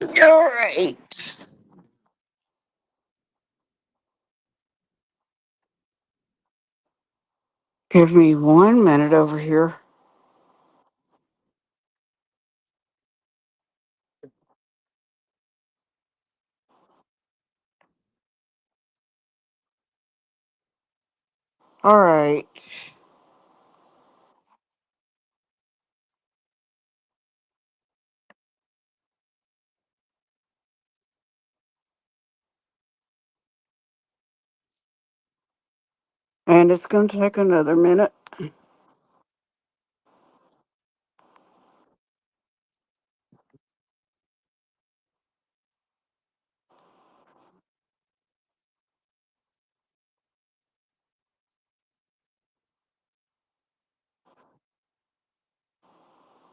All right. Give me 1 minute over here. All right. And it's going to take another minute.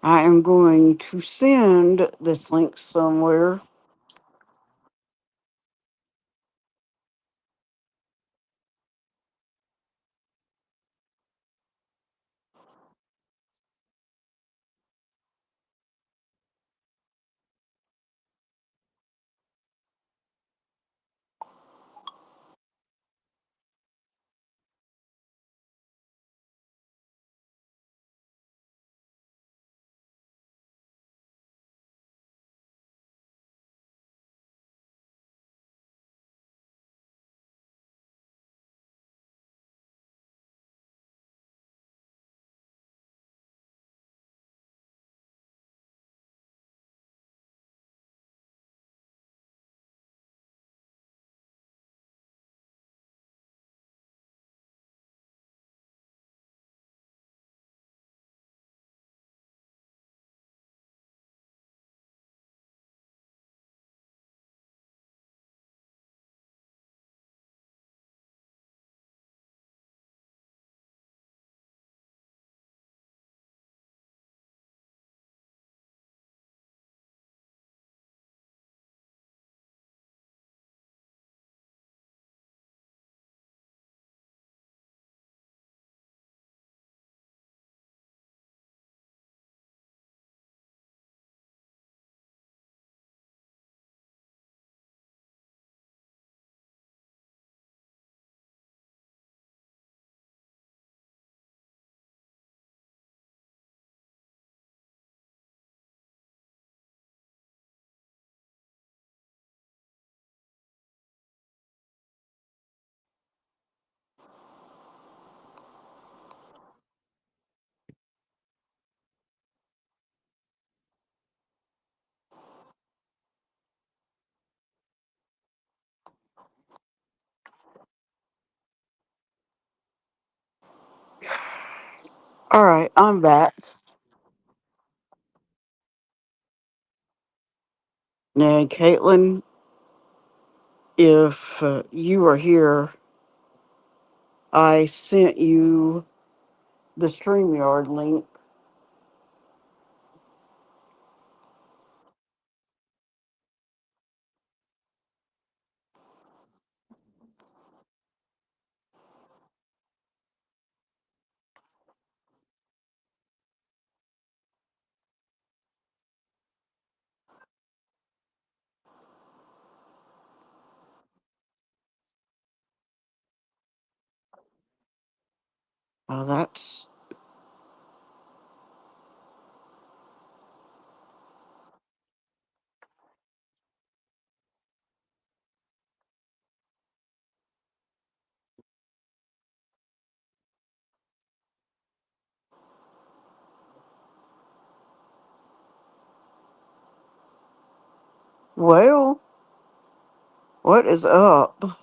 I am going to send this link somewhere. All right, I'm back. Now, Caitlin, if you are here, I sent you the StreamYard link. Oh, that's well. What is up?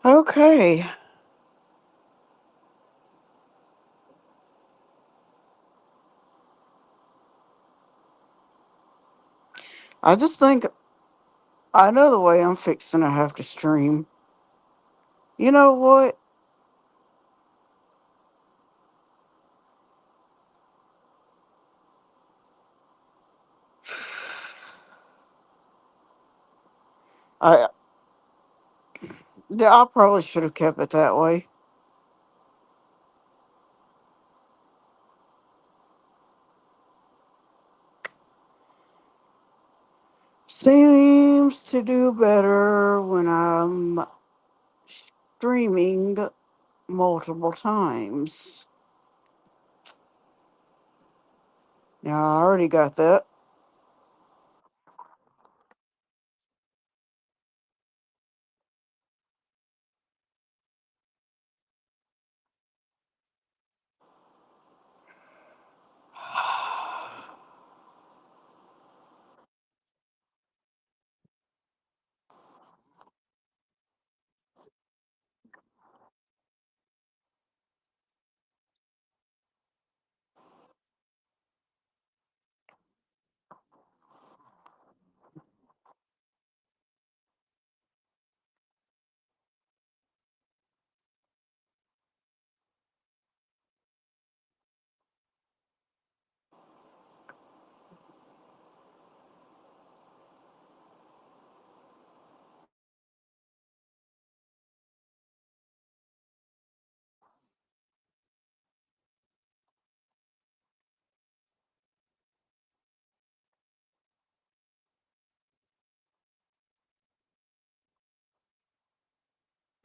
Okay. I just think I know the way I'm fixing to have to stream. You know what? I yeah, I probably should have kept it that way. Seems to do better when I'm streaming multiple times. Yeah, I already got that.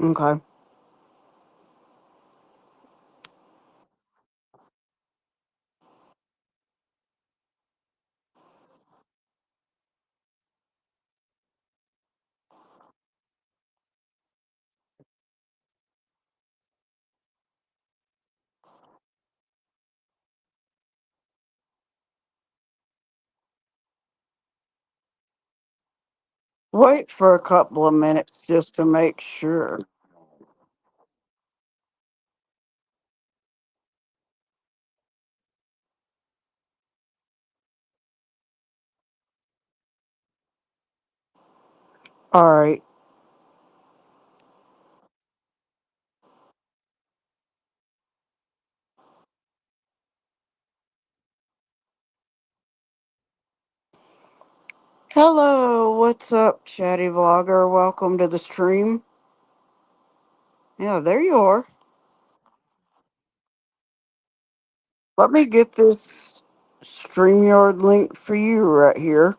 Okay. Wait for a couple of minutes just to make sure. All right. Hello, what's up, chatty vlogger? Welcome to the stream. Yeah, there you are. Let me get this StreamYard link for you right here.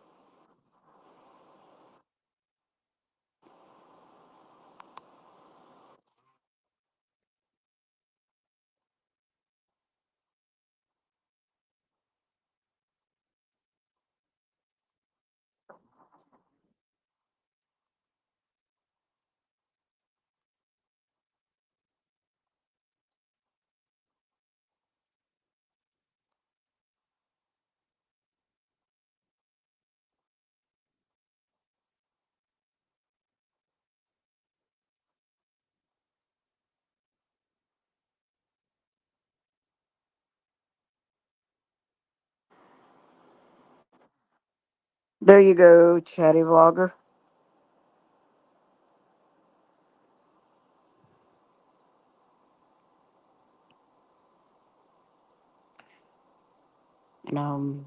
There you go, chatty vlogger. And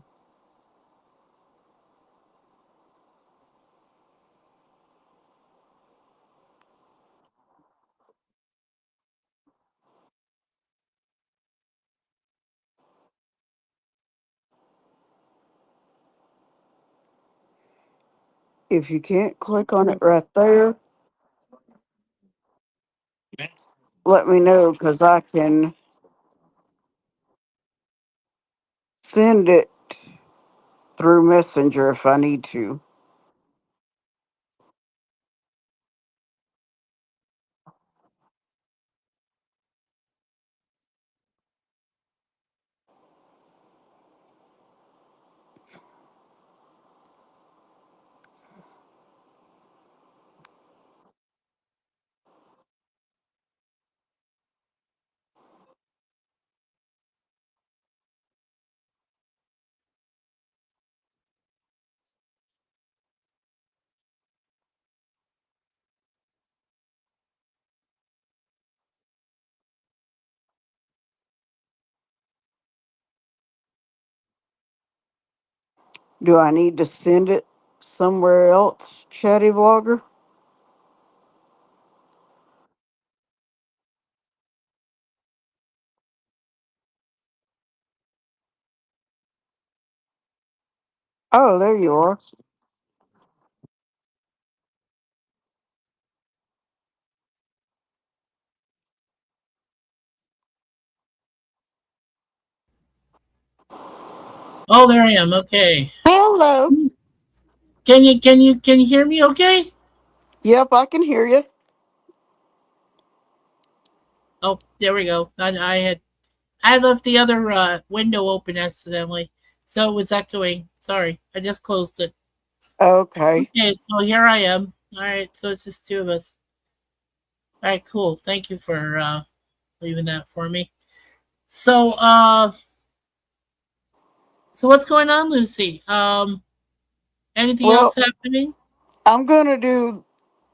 if you can't click on it right there, let me know because I can send it through Messenger if I need to. Do I need to send it somewhere else, Chatty Vlogger? Oh, there you are. Oh, there I am. Okay. Hello. Can you hear me? Okay. Yep, I can hear you. Oh, there we go. I left the other window open accidentally, so it was echoing. Sorry, I just closed it. Okay. Okay, so here I am. All right, so it's just two of us. All right, cool. Thank you for leaving that for me. So, so what's going on, Lucy? Anything else Well, happening? I'm going to do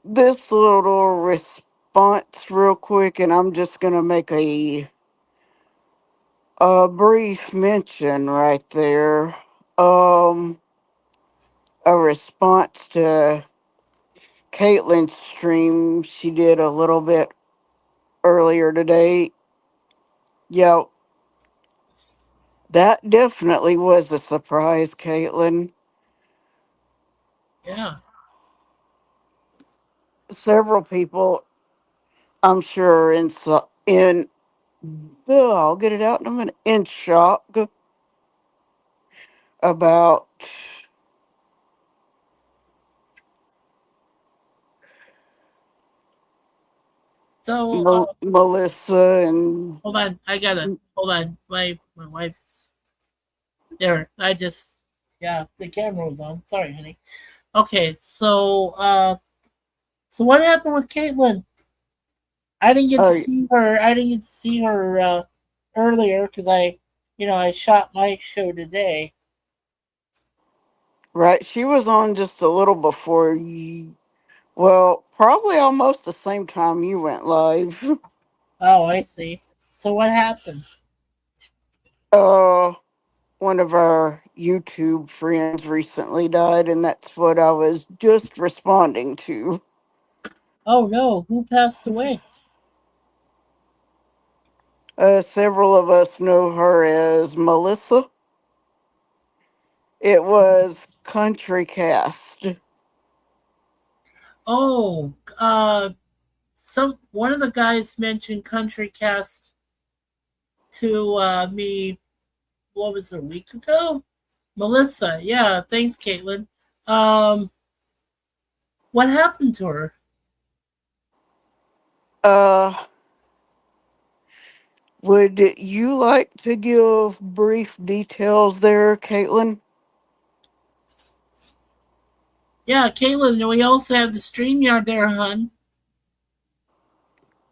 this little response real quick, and I'm just going to make a brief mention right there. Um, a response to Caitlin's stream she did a little bit earlier today. Yeah, that definitely was a surprise, Caitlin. Yeah, Several people, I'm sure, oh, I'll get it out in a minute, in shock about so Melissa and hold on, I gotta hold on. My wife is there. I just yeah, the camera was on. Sorry, honey. Okay, so what happened with Caitlin? I didn't get to oh, see her. I didn't get to see her earlier because I shot my show today. right. She was on just a little before you. Well, probably almost the same time you went live. Oh, I see. So what happened? Uh, one of our YouTube friends recently died, and that's what I was just responding to. Oh no, who passed away? Several of us know her as Melissa. It was Country Cast. Oh, some one of the guys mentioned Country Cast to me. What was it, a week ago? Melissa, yeah. Thanks, Caitlin. Um, what happened to her? Uh, would you like to give brief details there, Caitlin? Yeah, Caitlin. And we also have the StreamYard there, hun.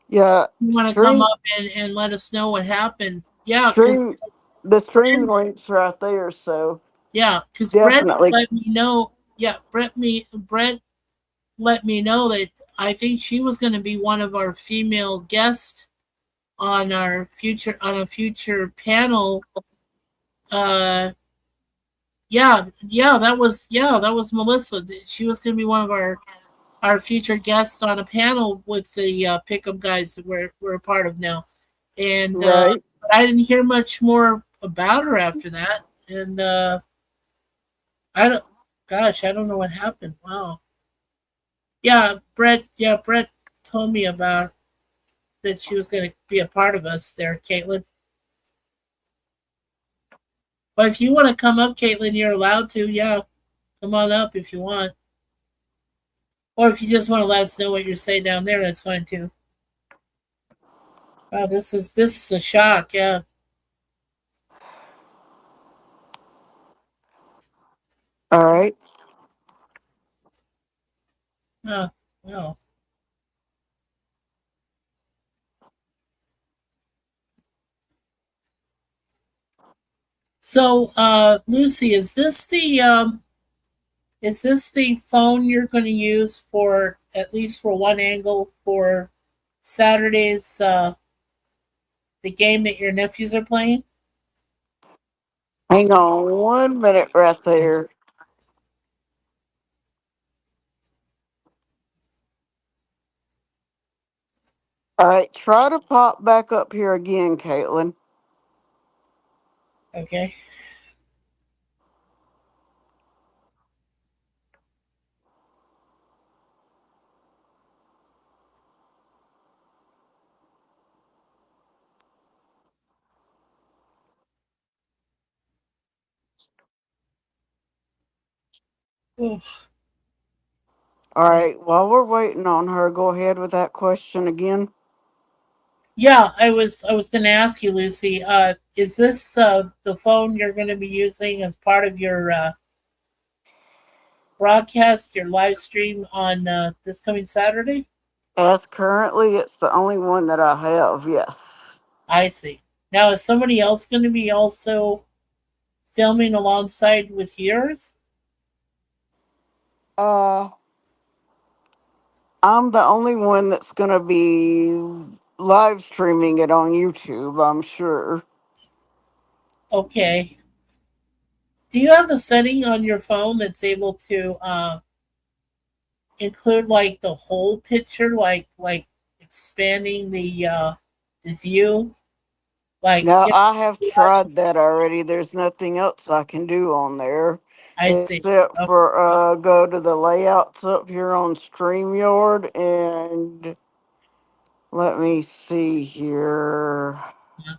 Yeah, You want to come stream, up and let us know what happened? Yeah, because stream, the stream Brent, links right there. So yeah, because Brett definitely, let me know. Yeah, Brett let me know that I think she was going to be one of our female guests on a future panel. Uh, that was Melissa. She was going to be one of our future guests on a panel with the Pick'em guys that we're a part of now. And right. but I didn't hear much more about her after that. And I don't, gosh, I don't know what happened. Wow. Yeah, Brett. Yeah, Brett told me about that she was going to be a part of us there, Caitlin. But if you want to come up, Caitlin, you're allowed to. Yeah, come on up if you want. Or if you just want to let us know what you're saying down there, that's fine too. Wow, this is a shock. Yeah. All right. Oh, no. So, Lucy, is this the phone you're going to use for at least for one angle for Saturday's the game that your nephews are playing? Hang on 1 minute right there. All right, try to pop back up here again, Caitlin. Okay. Oof. All right, while we're waiting on her, go ahead with that question again. Yeah, I was going to ask you, Lucy. Is this the phone you're going to be using as part of your broadcast, your live stream on this coming Saturday? As currently, it's the only one that I have, yes. I see. Now, is somebody else going to be also filming alongside with yours? Uh, I'm the only one that's going to be live streaming it on YouTube, I'm sure. Okay. Do you have a setting on your phone that's able to include like the whole picture, like expanding the view? Like, Now, you I have know, yes, tried that already. There's nothing else I can do on there I see. except Oh, for go to the layouts up here on StreamYard and let me see here. yeah.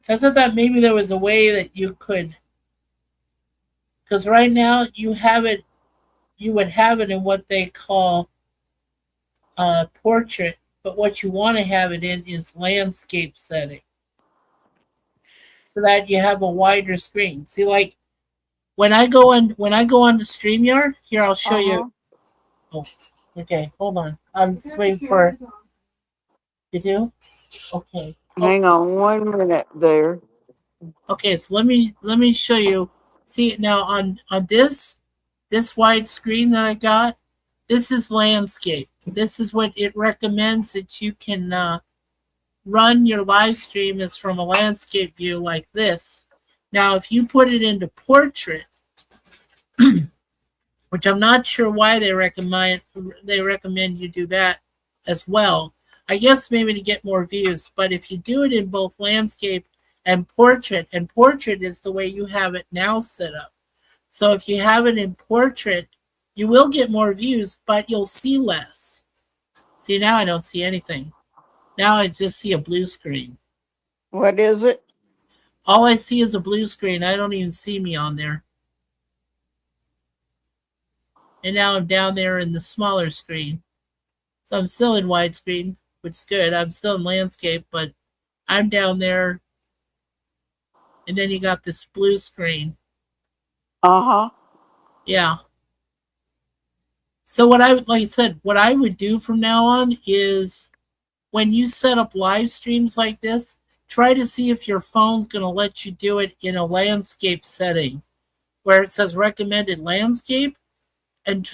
Because I thought maybe there was a way that you could, because right now you would have it in what they call portrait, but what you want to have it in is landscape setting, so that you have a wider screen. See, like when I go on to StreamYard, here I'll show Uh you. huh. Oh, okay, hold on. I'm just waiting for you do. Okay. Oh, Hang on 1 minute there. okay. So let me show you. See now on this wide screen that I got. This is landscape. This is what it recommends that you can run your live stream is from a landscape view like this. Now, if you put it into portrait, which I'm not sure why they recommend you do that as well. I guess maybe to get more views, but if you do it in both landscape and portrait is the way you have it now set up. So if you have it in portrait, you will get more views, but you'll see less. See, now I don't see anything. Now I just see a blue screen. What is it? All I see is a blue screen. I don't even see me on there. And now I'm down there in the smaller screen. So I'm still in widescreen, which is good. I'm still in landscape, but I'm down there. And then you got this blue screen. Uh huh. Yeah. So like I said, what I would do from now on is when you set up live streams like this, try to see if your phone's going to let you do it in a landscape setting where it says recommended landscape, and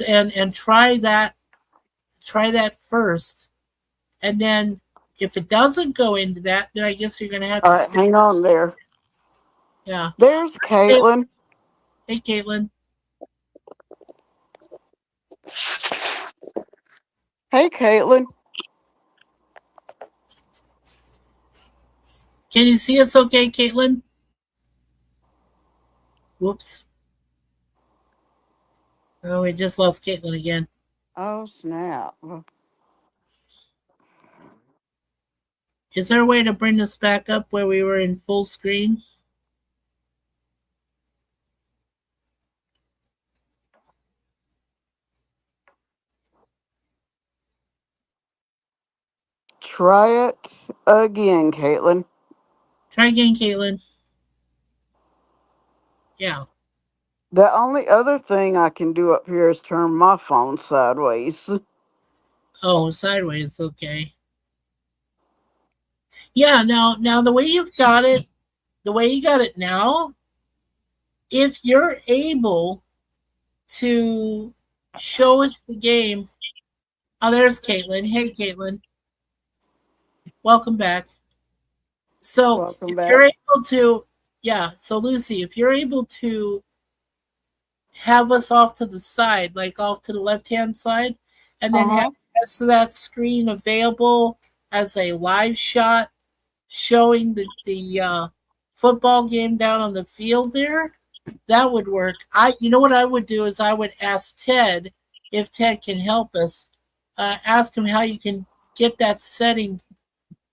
try that first, and then if it doesn't go into that, then I guess you're going to have All to right, stay. hang on there. Yeah. There's Hey, Caitlin. hey, Caitlin, Hey, Caitlin. can you see us okay, Caitlin? Whoops. Oh, we just lost Caitlin again. Oh, snap. Is there a way to bring us back up where we were in full screen? Try it again, Caitlin. Try again, Caitlin. Yeah. The only other thing I can do up here is turn my phone sideways. Oh, sideways. Okay. Yeah. Now the way you've got it, the way you got it now, if you're able to show us the game. Oh, there's Caitlin. Hey, Caitlin. Welcome back. So Welcome if back. you're able to, yeah. So Lucy, if you're able to have us off to the side, like off to the left hand side, and then have Uh-huh. the rest of that screen available as a live shot showing the football game down on the field there. That would work. You know what I would do is I would ask Ted if Ted can help us. Ask him how you can get that setting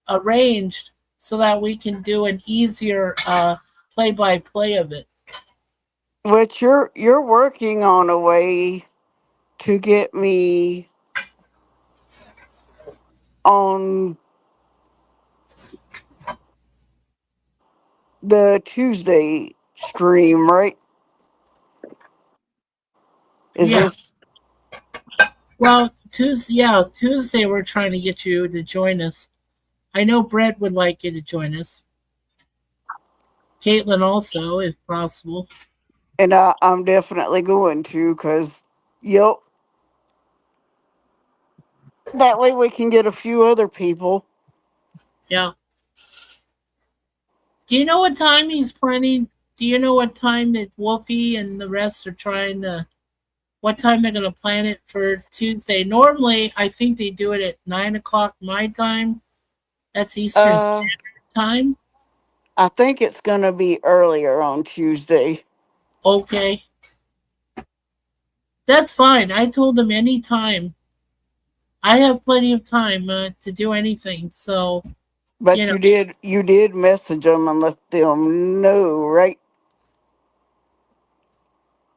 arranged so that we can do an easier play-by-play of it. Which you're working on a way to get me on the Tuesday stream, right? Is Yeah. this Well, Tuesday we're trying to get you to join us. I know Brett would like you to join us. Caitlin also, if possible. and I'm definitely going to cuz yep, that way we can get a few other people. Yeah. Do you know what time he's planning? Do you know what time that Wolfie and the rest are trying to? What time they're going to plan it for Tuesday? Normally, I think they do it at 9 o'clock my time. That's Eastern Uh Standard Time. I think it's going to be earlier on Tuesday. Okay, that's fine. I told them any time. I have plenty of time to do anything. So you But know, you did message them and let them know, right?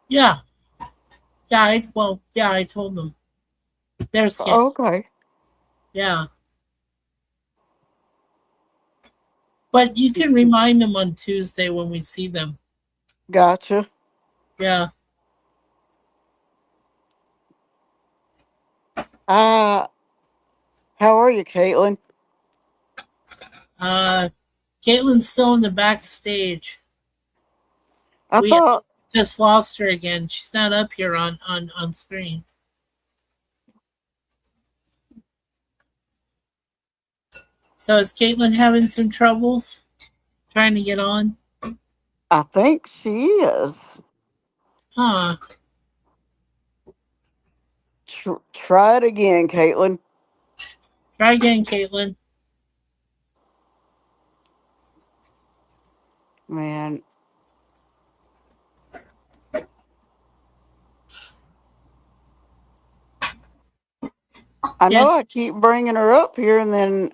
yeah, yeah. Yeah. I told them. There's Kit. Okay. Yeah, but you can remind them on Tuesday when we see them. Gotcha. Yeah. Uh how are you, Caitlin? Uh, Caitlin's still in the backstage. I We thought just lost her again. She's not up here on screen. So is Caitlin having some troubles trying to get on? I think she is. Huh. Try it again, Caitlin. Try again, Caitlin. Man, I know Yes, I keep bringing her up here, and then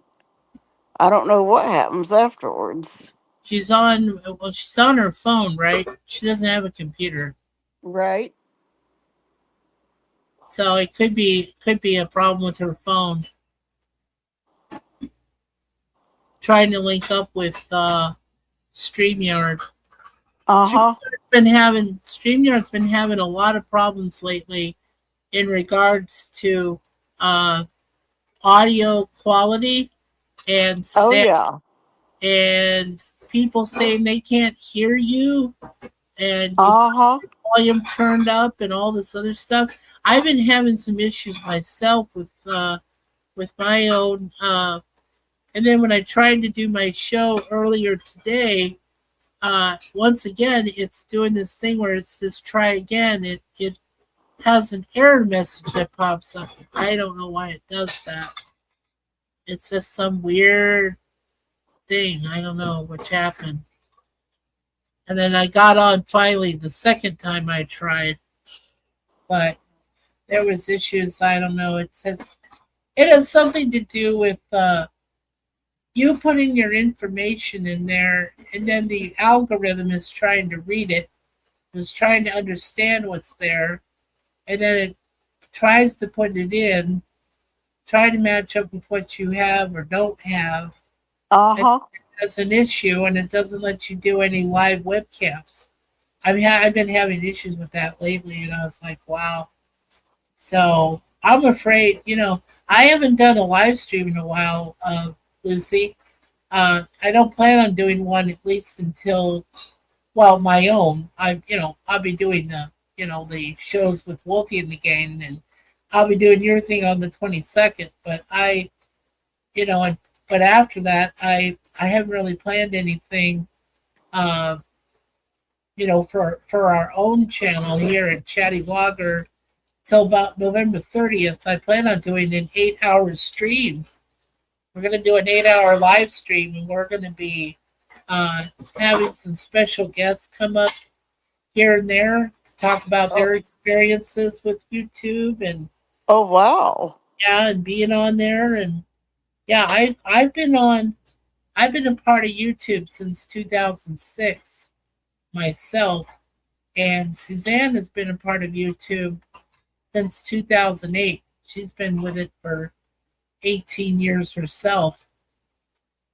I don't know what happens afterwards. she's on her phone, right? She doesn't have a computer. Right? So it could be a problem with her phone. Trying to link up with StreamYard. Uh huh. StreamYard's been having a lot of problems lately in regards to uh, audio quality and Oh sound, yeah. and people saying they can't hear you, and you Uh huh. volume turned up and all this other stuff. I've been having some issues myself with my own. And then when I tried to do my show earlier today, once again, it's doing this thing where it says try again. It has an error message that pops up. I don't know why it does that. It's just some weird thing. I don't know what happened. And then I got on finally the second time I tried, but there was issues. I don't know. It says it has something to do with you putting your information in there, and then the algorithm is trying to read it, is trying to understand what's there, and then it tries to put it in, try to match up with what you have or don't have. Uh And huh. that's an issue, and it doesn't let you do any live webcams. I mean, I've been having issues with that lately, and I was like, wow. So I'm afraid, I haven't done a live stream in a while, Lucy. I don't plan on doing one at least until, well, my own. I'll be doing the shows with Wolfie and the gang, and I'll be doing your thing on the 22nd. But you know, and, but after that, I haven't really planned anything, uh, for our own channel here at Chatty Vlogger. till about November 30th. I plan on doing an 8 hour stream. We're going to do an 8 hour live stream, and we're going to be uh, having some special guests come up here and there to talk about Oh, their experiences with YouTube and oh wow. yeah, and being on there. And yeah, I've been a part of YouTube since 2006 myself, and Suzanne has been a part of YouTube since 2008. She's been with it for 18 years herself.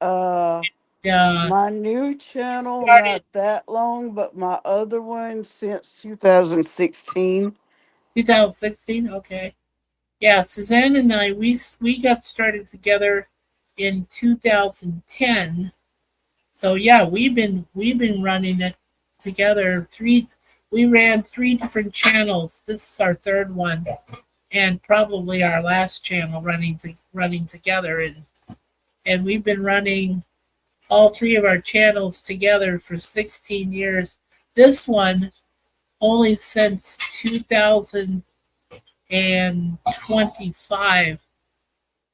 Uh, Uh, my new channel Started not that long, but my other one since 2016. 2016. Okay, yeah, Suzanne and I we got started together in 2010. So yeah, we've been running it together. We ran three different channels. This is our third one, and probably our last channel running together. And we've been running all three of our channels together for 16 years. This one only since 2025,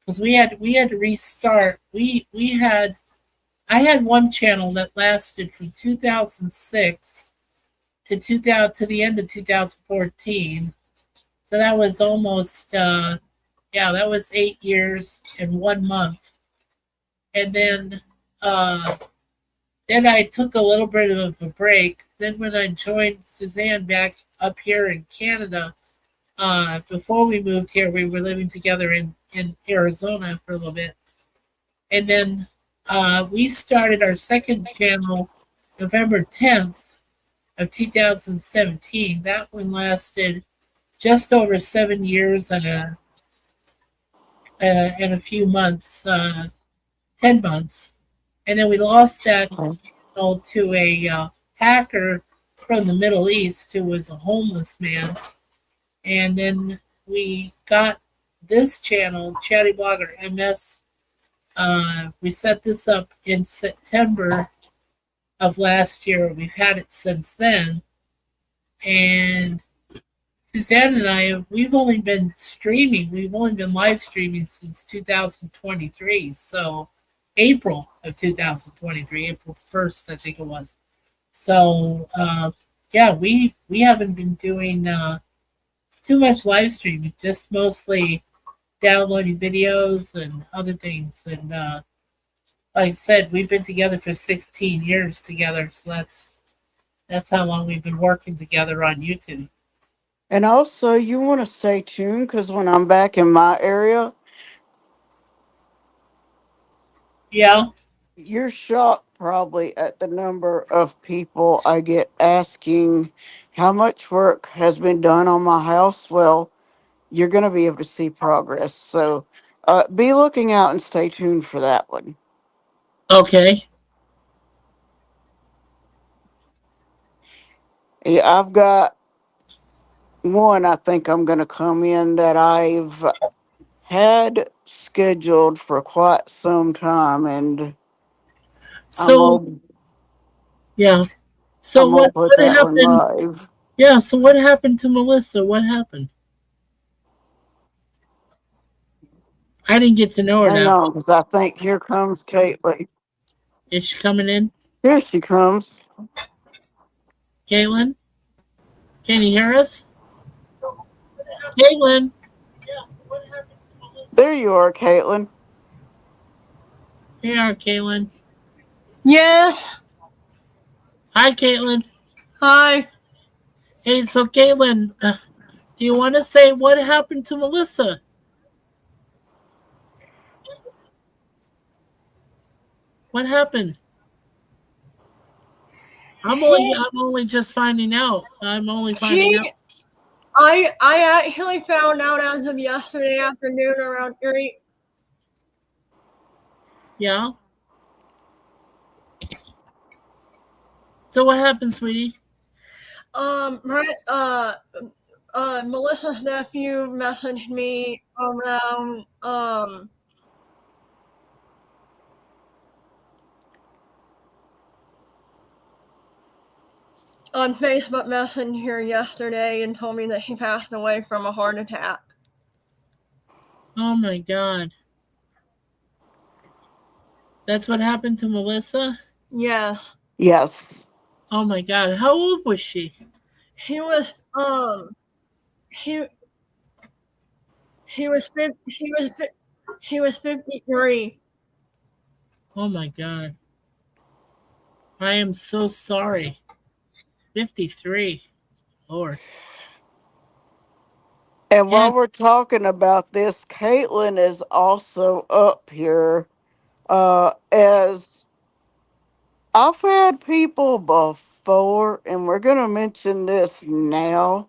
because we had to restart. We had I had one channel that lasted from 2006 to 2000 to the end of 2014. So that was almost yeah, that was 8 years and 1 month. And then I took a little bit of a break. Then when I joined Suzanne back up here in Canada, before we moved here, we were living together in Arizona for a little bit. And then we started our second channel November 10th of 2017. That one lasted just over 7 years and a few months, 10 months. And then we lost that channel to a hacker from the Middle East who was a homeless man. And then we got this channel, Chatty Blogger MS. We set this up in September of last year. We've had it since then. And Suzanne and we've only been streaming. We've only been live streaming since 2023. So April of 2023, April 1st, I think it was. So yeah, we haven't been doing too much live streaming, just mostly downloading videos and other things. And like I said, we've been together for 16 years together. So that's how long we've been working together on YouTube. And also, you want to stay tuned because when I'm back in my area, Yeah. you're shocked probably at the number of people I get asking how much work has been done on my house. Well, you're going to be able to see progress. So be looking out and stay tuned for that one. Okay. Yeah, I've got one I think I'm going to come in that I've had scheduled for quite some time, and I'm So gonna yeah. So I'm gonna put what that one happened? live. Yeah. So what happened to Melissa? What happened? I didn't get to know her Hang that. on, because I think here comes Caitlin. Is she coming in? Here she comes. Caitlin, can you hear us? Caitlin. There you are, Caitlin. Here you are, Caitlin. Yes. Hi, Caitlin. Hi. Hey, so Caitlin, do you want to say what happened to Melissa? What happened? He I'm only just finding out. I'm only finding out. he I actually found out as of yesterday afternoon around 3. Yeah. So what happened, sweetie? Right, Melissa's nephew messaged me around on Facebook Messenger yesterday and told me that he passed away from a heart attack. Oh my God. That's what happened to Melissa? Yes. Yes. Oh my God. How old was she? He was he he was 53. Oh my God. I am so sorry. 53. Lord. And while Yes. we're talking about this, Caitlin is also up here. As I've had people before, and we're going to mention this now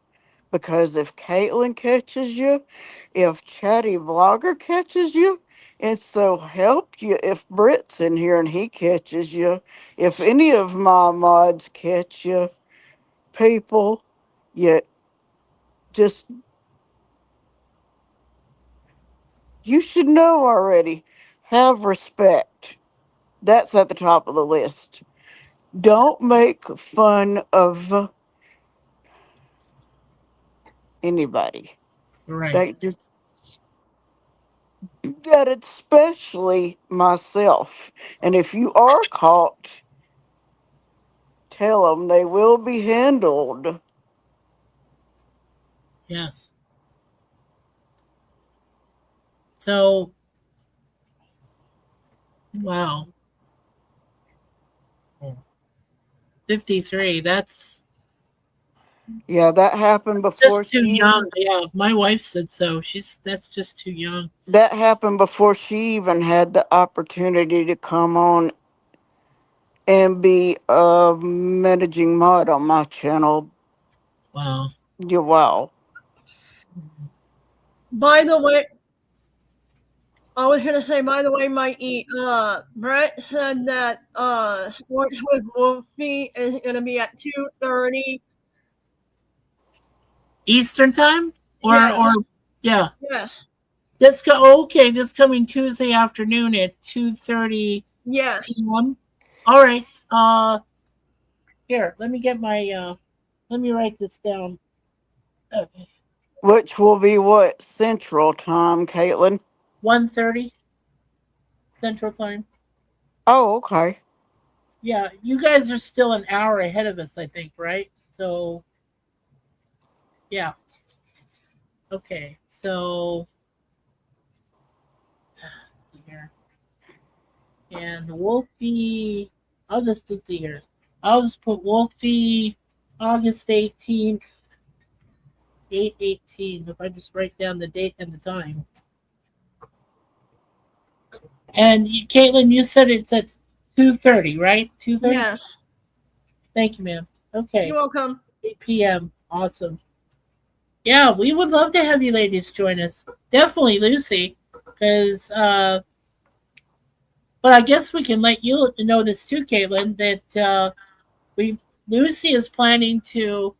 because if Caitlin catches you, if Chatty Vlogger catches you, and so help you if Britt's in here and he catches you, if any of my mods catch you, people, you just, you should know already. Have respect. That's at the top of the list. Don't make fun of anybody. Right. They just that especially myself. And if you are caught, tell them they will be handled. Yes. So, wow. 53. That's Yeah, that happened before just too she young. even Yeah. My wife said so. That's just too young. that happened before she even had the opportunity to come on and be a managing mod on my channel. Wow. Yeah, wow. By the way, I was gonna say, by the way, Mikey, Brett said that Sports with Wolfie is gonna be at 2:30. Eastern time? Or Yes, yeah. yes, Okay, this coming Tuesday afternoon at 2:30 yes. p.m. All right. Here, let me write this down. Okay. Which will be what? Central time, Caitlin? 1:30 Central Time. Oh, okay. Yeah, you guys are still an hour ahead of us, I think, right? So, yeah. Okay. So, here. And Wolfie, let's see here. I'll just put Wolfie August 18th, 8/18. If I just write down the date and the time. And Caitlin, you said it's at 2:30, right? 2:30? Yes. Thank you, ma'am. You're Okay. welcome. 8 p.m. Awesome. Yeah, we would love to have you ladies join us. Definitely Lucy. Because but I guess we can let you know this too, Caitlin, that we Lucy is planning to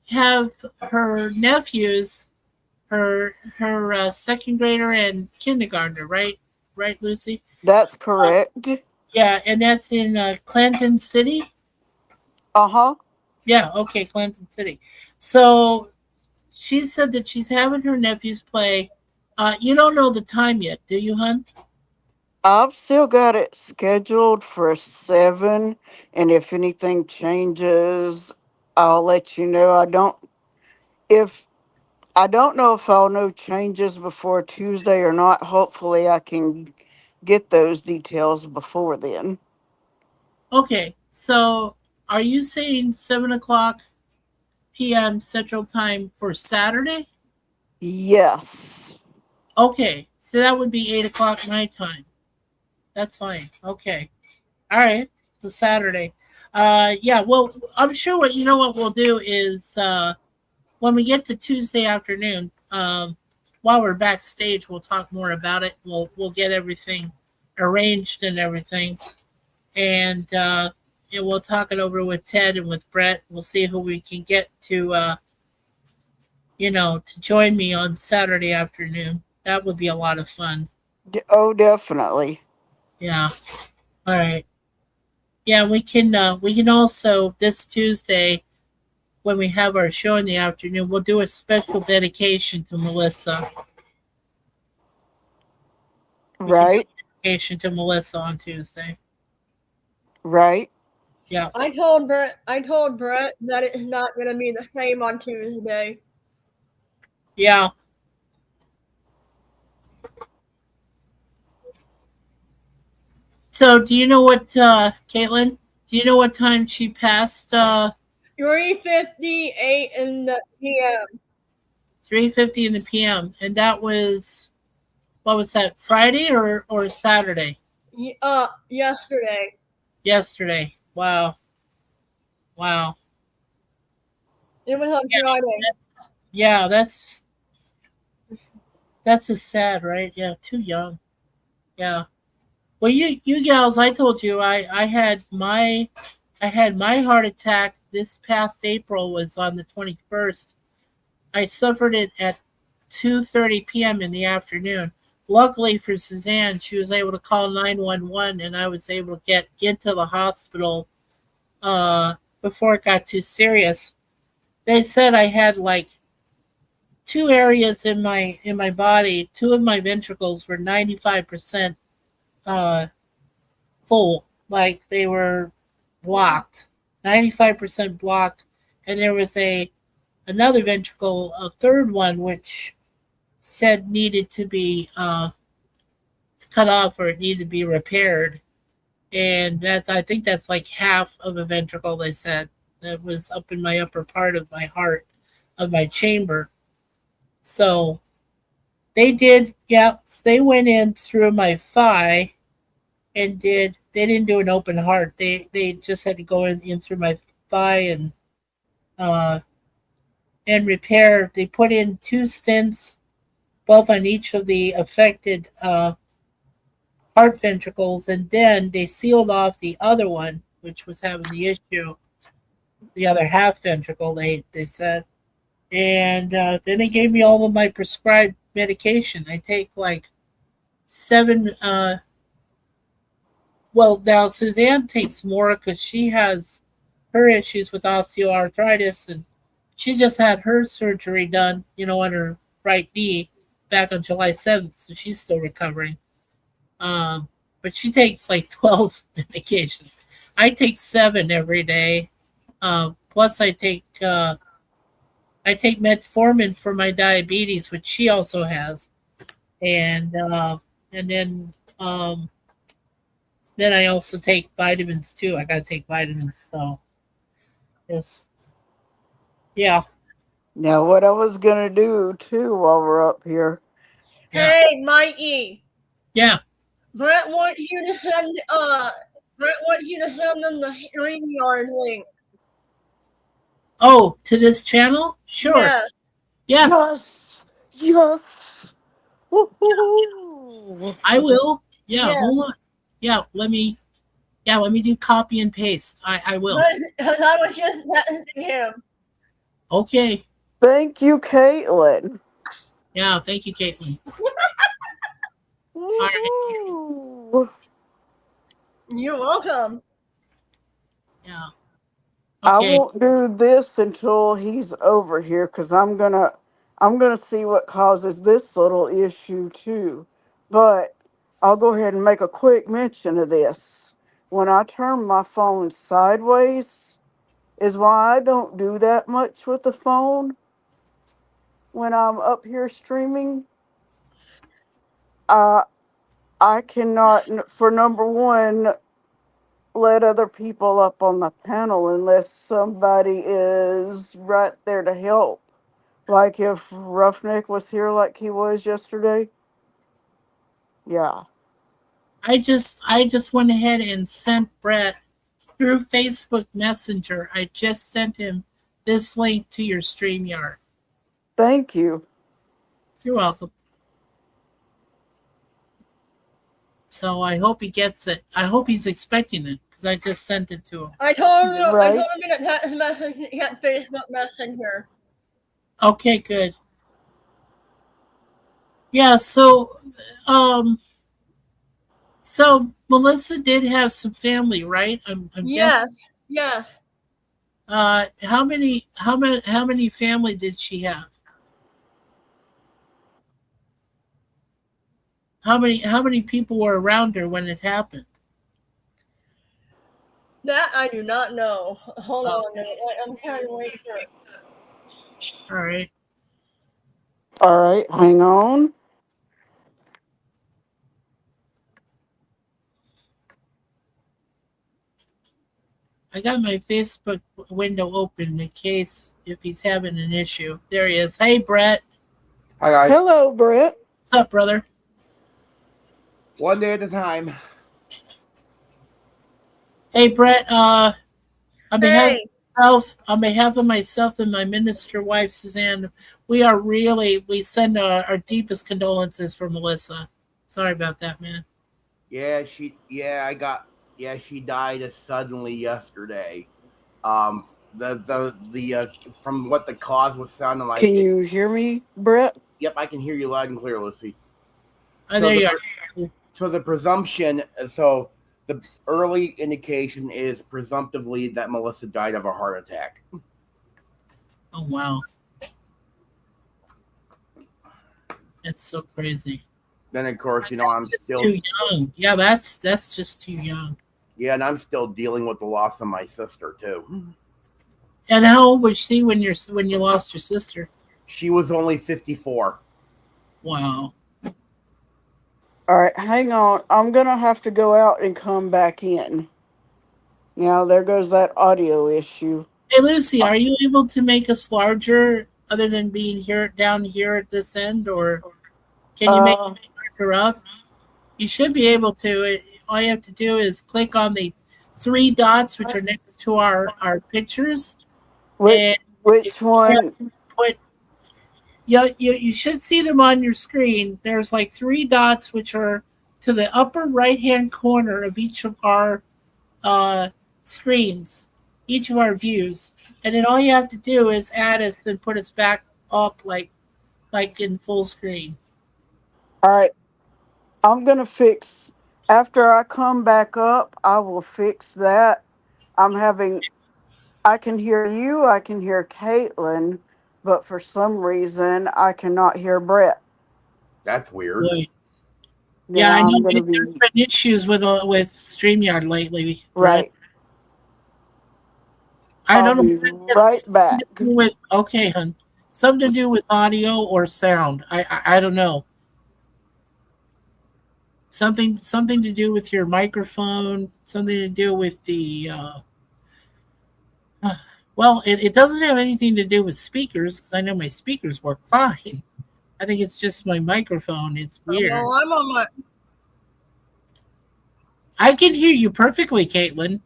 have her nephews, her second grader and kindergartner, right? Right, Lucy? That's Uh, correct. yeah, and that's in Clanton City. Uh-huh. Yeah, okay, Clanton City. So she said that she's having her nephews play. You don't know the time yet, do you, hon? I've still got it scheduled for 7, and if anything changes, I'll let you know. If I don't know if I'll know changes before Tuesday or not. Hopefully I can get those details before then. Okay, so are you saying 7 o'clock p.m. Central Time for Saturday? Yes. Okay, so that would be 8 o'clock my time. That's fine. Okay. All right. So Saturday. Yeah, well, I'm sure what we'll do is when we get to Tuesday afternoon, while we're backstage, we'll talk more about it. We'll get everything arranged and everything. And we'll talk it over with Ted and with Brett. We'll see who we can get to join me on Saturday afternoon. That would be a lot of fun. Oh, definitely. Yeah. All right. Yeah, we can also this Tuesday when we have our show in the afternoon, we'll do a special dedication to Melissa. We can do Right, a dedication to Melissa on Tuesday. right. Yeah. I told Brett that it's not gonna be the same on Tuesday. Yeah. So do you know what Caitlin? Do you know what time she passed 3:58 in the PM. 3:50 in the PM? And that was what was that, Friday or Saturday? Yesterday. Yesterday. Wow. Wow. It was on Yeah, Friday. yeah, that's just sad, right? Yeah, too young. Yeah. Well, you gals, I told you I had my heart attack this past April was on the 21st. I suffered it at 2:30 p.m. in the afternoon. Luckily for Suzanne, she was able to call 911 and I was able to get into the hospital before it got too serious. They said I had like two areas in my body, two of my ventricles were 95% uh full, like they were blocked, 95% blocked, and there was a another ventricle, a third one, which said needed to be cut off or it needed to be repaired, and that's I think that's like half of a ventricle. They said that was up in my upper part of my heart, of my chamber. So they did, yeah, they went in through my thigh and they didn't do an open heart. They just had to go in through my thigh uh and repair. They put in two stents, both on each of the affected heart ventricles, and then they sealed off the other one, which was having the issue, the other half ventricle. They said, and then they gave me all of my prescribed medication. I take like seven. Well, now Suzanne takes more because she has her issues with osteoarthritis, and she just had her surgery done, on her right knee back on July 7th, so she's still recovering. Um, but she takes like 12 medications. I take seven every day. Plus, I take metformin for my diabetes, which she also has, and and then I also take vitamins too. I gotta take vitamins, so yes, yeah, Now, what I was gonna do too while we're up here, yeah, Hey, Mikey. yeah. Brett wants you to send them the hearing yard link. Oh, to this channel? Sure. Yes. Yes, yes, yes, woo-hoo. I will. Yeah, Yes. hold on. Let me do copy and paste. I will. Because I was just messaging him. Okay. Thank you, Caitlin. Yeah, thank you, Caitlin. All right. Woo-hoo. You're welcome. Yeah. I Okay. won't do this until he's over here because I'm gonna see what causes this little issue too. But I'll go ahead and make a quick mention of this. When I turn my phone sideways is why I don't do that much with the phone when I'm up here streaming. Uh I cannot for number one let other people up on the panel unless somebody is right there to help. Like if Roughneck was here like he was yesterday. Yeah. I just went ahead and sent Brett through Facebook Messenger. I just sent him this link to your StreamYard. Thank you. You're welcome. So I hope he gets it. I hope he's expecting it because I just sent it to him. I told Right? him in a text message to get Facebook Messenger. Okay, good. Yeah, so So Melissa did have some family, right? I'm guessing. Yes, yes. How many family did she have? How many people were around her when it happened? That I do not know. Hold Oh, on a minute. I'm trying to wait for it. all right. All right, hang on. I got my Facebook window open in case if he's having an issue. There he is. Hey Brett. Hi guys. Hello, Brett. What's up, brother? One day at a time. Hey Brett, on behalf Hey, on behalf of myself and my minister wife Suzanne, we send our deepest condolences for Melissa. Sorry about that, man. She died suddenly yesterday. The from what the cause was sounding like. Can you hear me, Brett? Yep, I can hear you loud and clear, Lucy. Oh, there you are. So the presumption, so the early indication is presumptively that Melissa died of a heart attack. Oh wow. That's so crazy. Then of course, I'm still too young. Yeah, that's just too young. Yeah, and I'm still dealing with the loss of my sister too. And how old was she when you lost your sister? She was only 54. Wow. All right, hang on. I'm going to have to go out and come back in. Now, there goes that audio issue. Hey Lucy, are you able to make us larger other than being down here at this end, or can you make it larger up? You should be able to. All you have to do is click on the three dots which are next to our pictures. Which one? You should see them on your screen. There's like three dots which are to the upper right hand corner of each of our screens, each of our views, and then all you have to do is add us and put us back up like in full screen. All right. I'm going to fix, after I come back up, I will fix that. I can hear you, I can hear Caitlin, but for some reason, I cannot hear Brett. That's weird. Boy. Yeah, I know there's been issues with StreamYard lately. Right. I don't know. Right back. Okay, hon. Something to do with audio or sound. I don't know. Something to do with your microphone. Something to do with the. Well, it doesn't have anything to do with speakers because I know my speakers work fine. I think it's just my microphone. It's weird. well, I'm on my. I can hear you perfectly, Caitlin.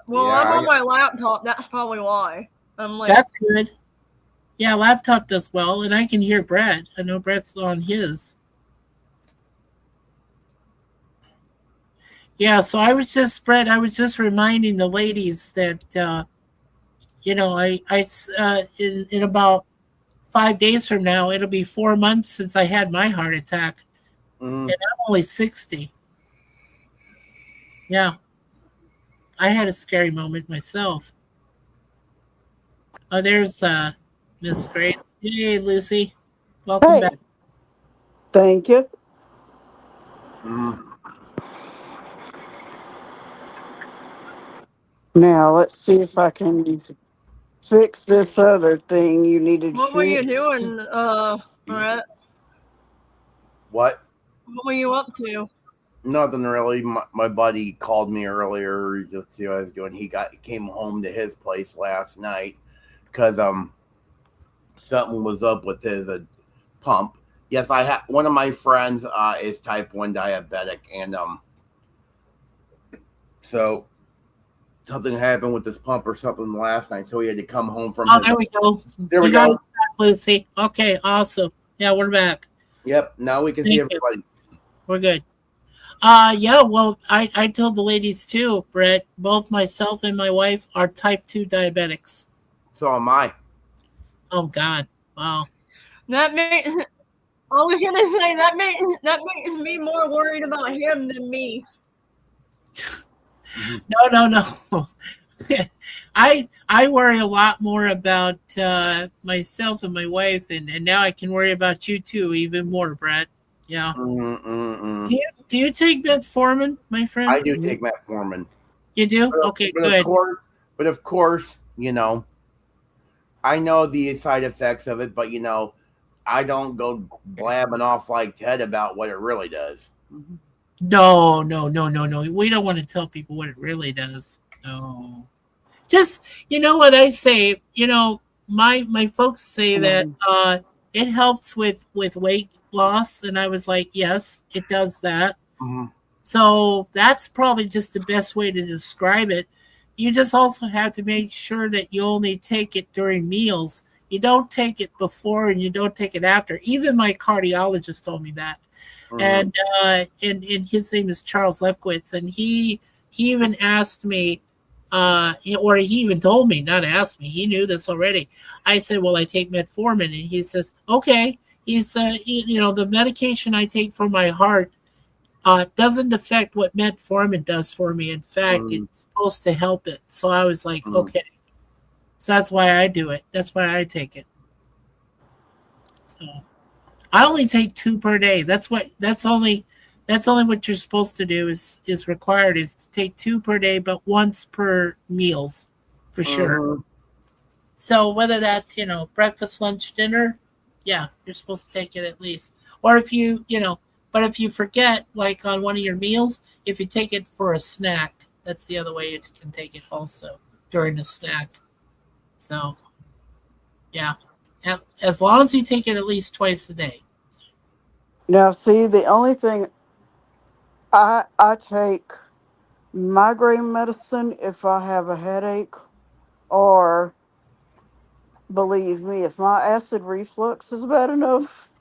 Well, Yeah, I'm on my laptop. That's probably why. I'm like. That's good. Yeah, laptop does well, and I can hear Brett. I know Brett's on his. Yeah, so I was just reminding the ladies that, in about 5 days from now, it'll be 4 months since I had my heart attack, and I'm only 60. Yeah, I had a scary moment myself. Oh, there's Miss Grace. Hey, Lucy, welcome back. Thank you. Now let's see if I can fix this other thing you needed. What were you doing, Brett? What? What were you up to? Nothing really. My buddy called me earlier just to see what I was doing. He came home to his place last night because something was up with his pump. Yes, I have one of my friends is type 1 diabetic, and so something happened with this pump or something last night, so he had to come home from. Oh, there we go. There we go, Lucy. Okay, awesome. Yeah, we're back. Yep. Now we can see everybody. We're good. Yeah. Well, I told the ladies too, Brett. Both myself and my wife are type 2 diabetics. So am I. Oh God! Wow. That I was gonna say that makes me more worried about him than me. No. I worry a lot more about myself and my wife, and now I can worry about you too, even more, Brett. Yeah. Do you take metformin, my friend? I do take metformin. You do? But, Okay, but good. of course, I know the side effects of it, but I don't go blabbing off like Ted about what it really does. No. We don't want to tell people what it really does. No. Just what I say. My folks say that it helps with weight loss, and I was like, yes, it does that. Mm-hmm. So that's probably just the best way to describe it. You just also have to make sure that you only take it during meals. You don't take it before and you don't take it after. Even my cardiologist told me that. Mm-hmm. And his name is Charles Lefkowitz, and he even asked me, or he even told me, not asked me, he knew this already. I said, well, I take metformin, and he says, okay. He said, the medication I take for my heart doesn't affect what metformin does for me. In fact, it's supposed to help it. So I was like, okay. So that's why I do it. That's why I take it. So I only take 2 per day. That's only what you're supposed to do is required is to take 2 per day, but once per meals, for sure. So whether that's breakfast, lunch, dinner, yeah, you're supposed to take it at least. Or if but if you forget, like on one of your meals, if you take it for a snack, that's the other way you can take it also during a snack. So yeah, as long as you take it at least twice a day. Now, see, the only thing I take migraine medicine if I have a headache, or believe me, if my acid reflux is bad enough,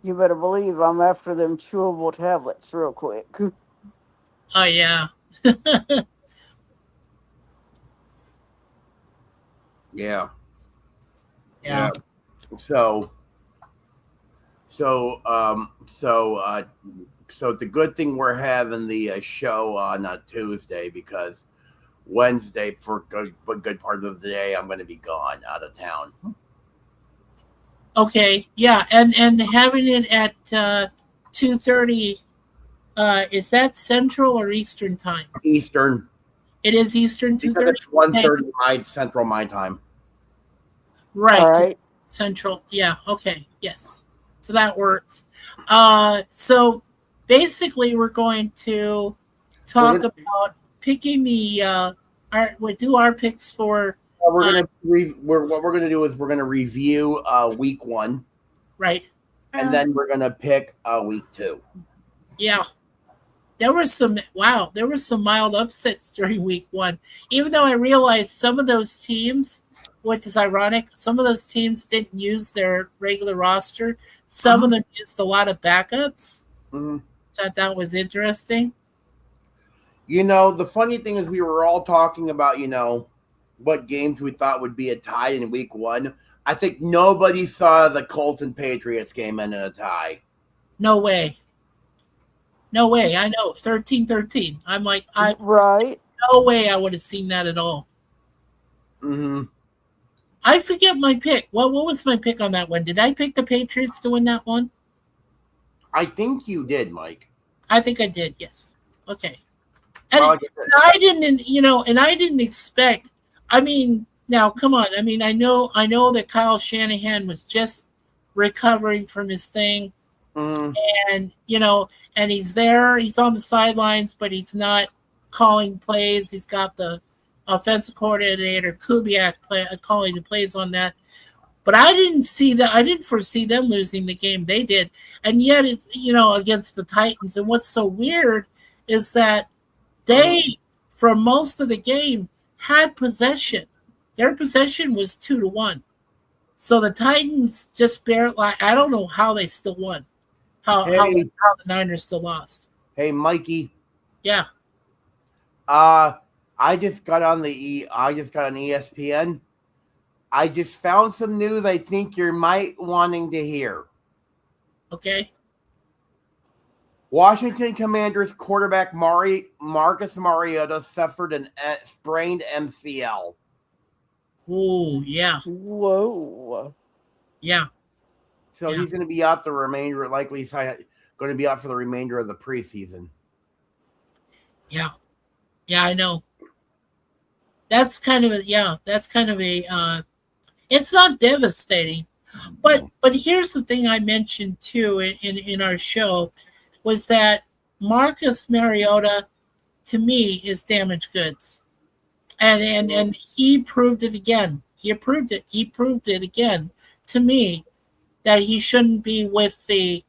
you better believe I'm after them chewable tablets real quick. Oh yeah. Yeah. Yeah. So it's a good thing we're having the show on a Tuesday, because Wednesday for a good part of the day I'm going to be gone out of town. Okay, yeah, and having it at 2:30. Is that Central or Eastern time? Eastern. It is Eastern 2:30. Because it's 1:30 my Central my time. Right. All right. Central. Yeah. Okay. Yes. So that works. So basically, we're going to talk about picking we do our picks for. What we're going to do is we're going to review week 1. Right. And then we're going to pick week 2. Yeah. There were some mild upsets during week 1. Even though I realized some of those teams, which is ironic, some of those teams didn't use their regular roster. Some of them used a lot of backups. Thought that was interesting. The funny thing is we were all talking about, what games we thought would be a tie in week 1. I think nobody saw the Colts and Patriots game end in a tie. No way. I know. 13-13. I'm like, right. No way I would have seen that at all. I forget my pick. What was my pick on that one? Did I pick the Patriots to win that one? I think you did, Mike. I think I did, yes. Okay. And I didn't expect. I mean, now come on. I mean, I know that Kyle Shanahan was just recovering from his thing, and and he's there. He's on the sidelines, but he's not calling plays. He's got the offensive coordinator Kubiak calling the plays on that. But I didn't see that. I didn't foresee them losing the game. They did, and yet it's against the Titans. And what's so weird is that they, for most of the game, had possession. Their possession was 2-1. So the Titans just barely. I don't know how they still won. How the Niners still lost. Hey, Mikey. Yeah. I just got on ESPN. I just found some news I think you might wanting to hear. Okay. Washington Commanders quarterback Marcus Mariota suffered an sprained MCL. Oh, yeah. Whoa. Yeah. So Yeah. he's going to be out the remainder, likely he's going to be out for the remainder of the preseason. Yeah. Yeah, I know. That's kind of a it's not devastating. But here's the thing I mentioned too in our show was that Marcus Mariota to me is damaged goods. And he proved it again. He proved it again to me that he shouldn't be with the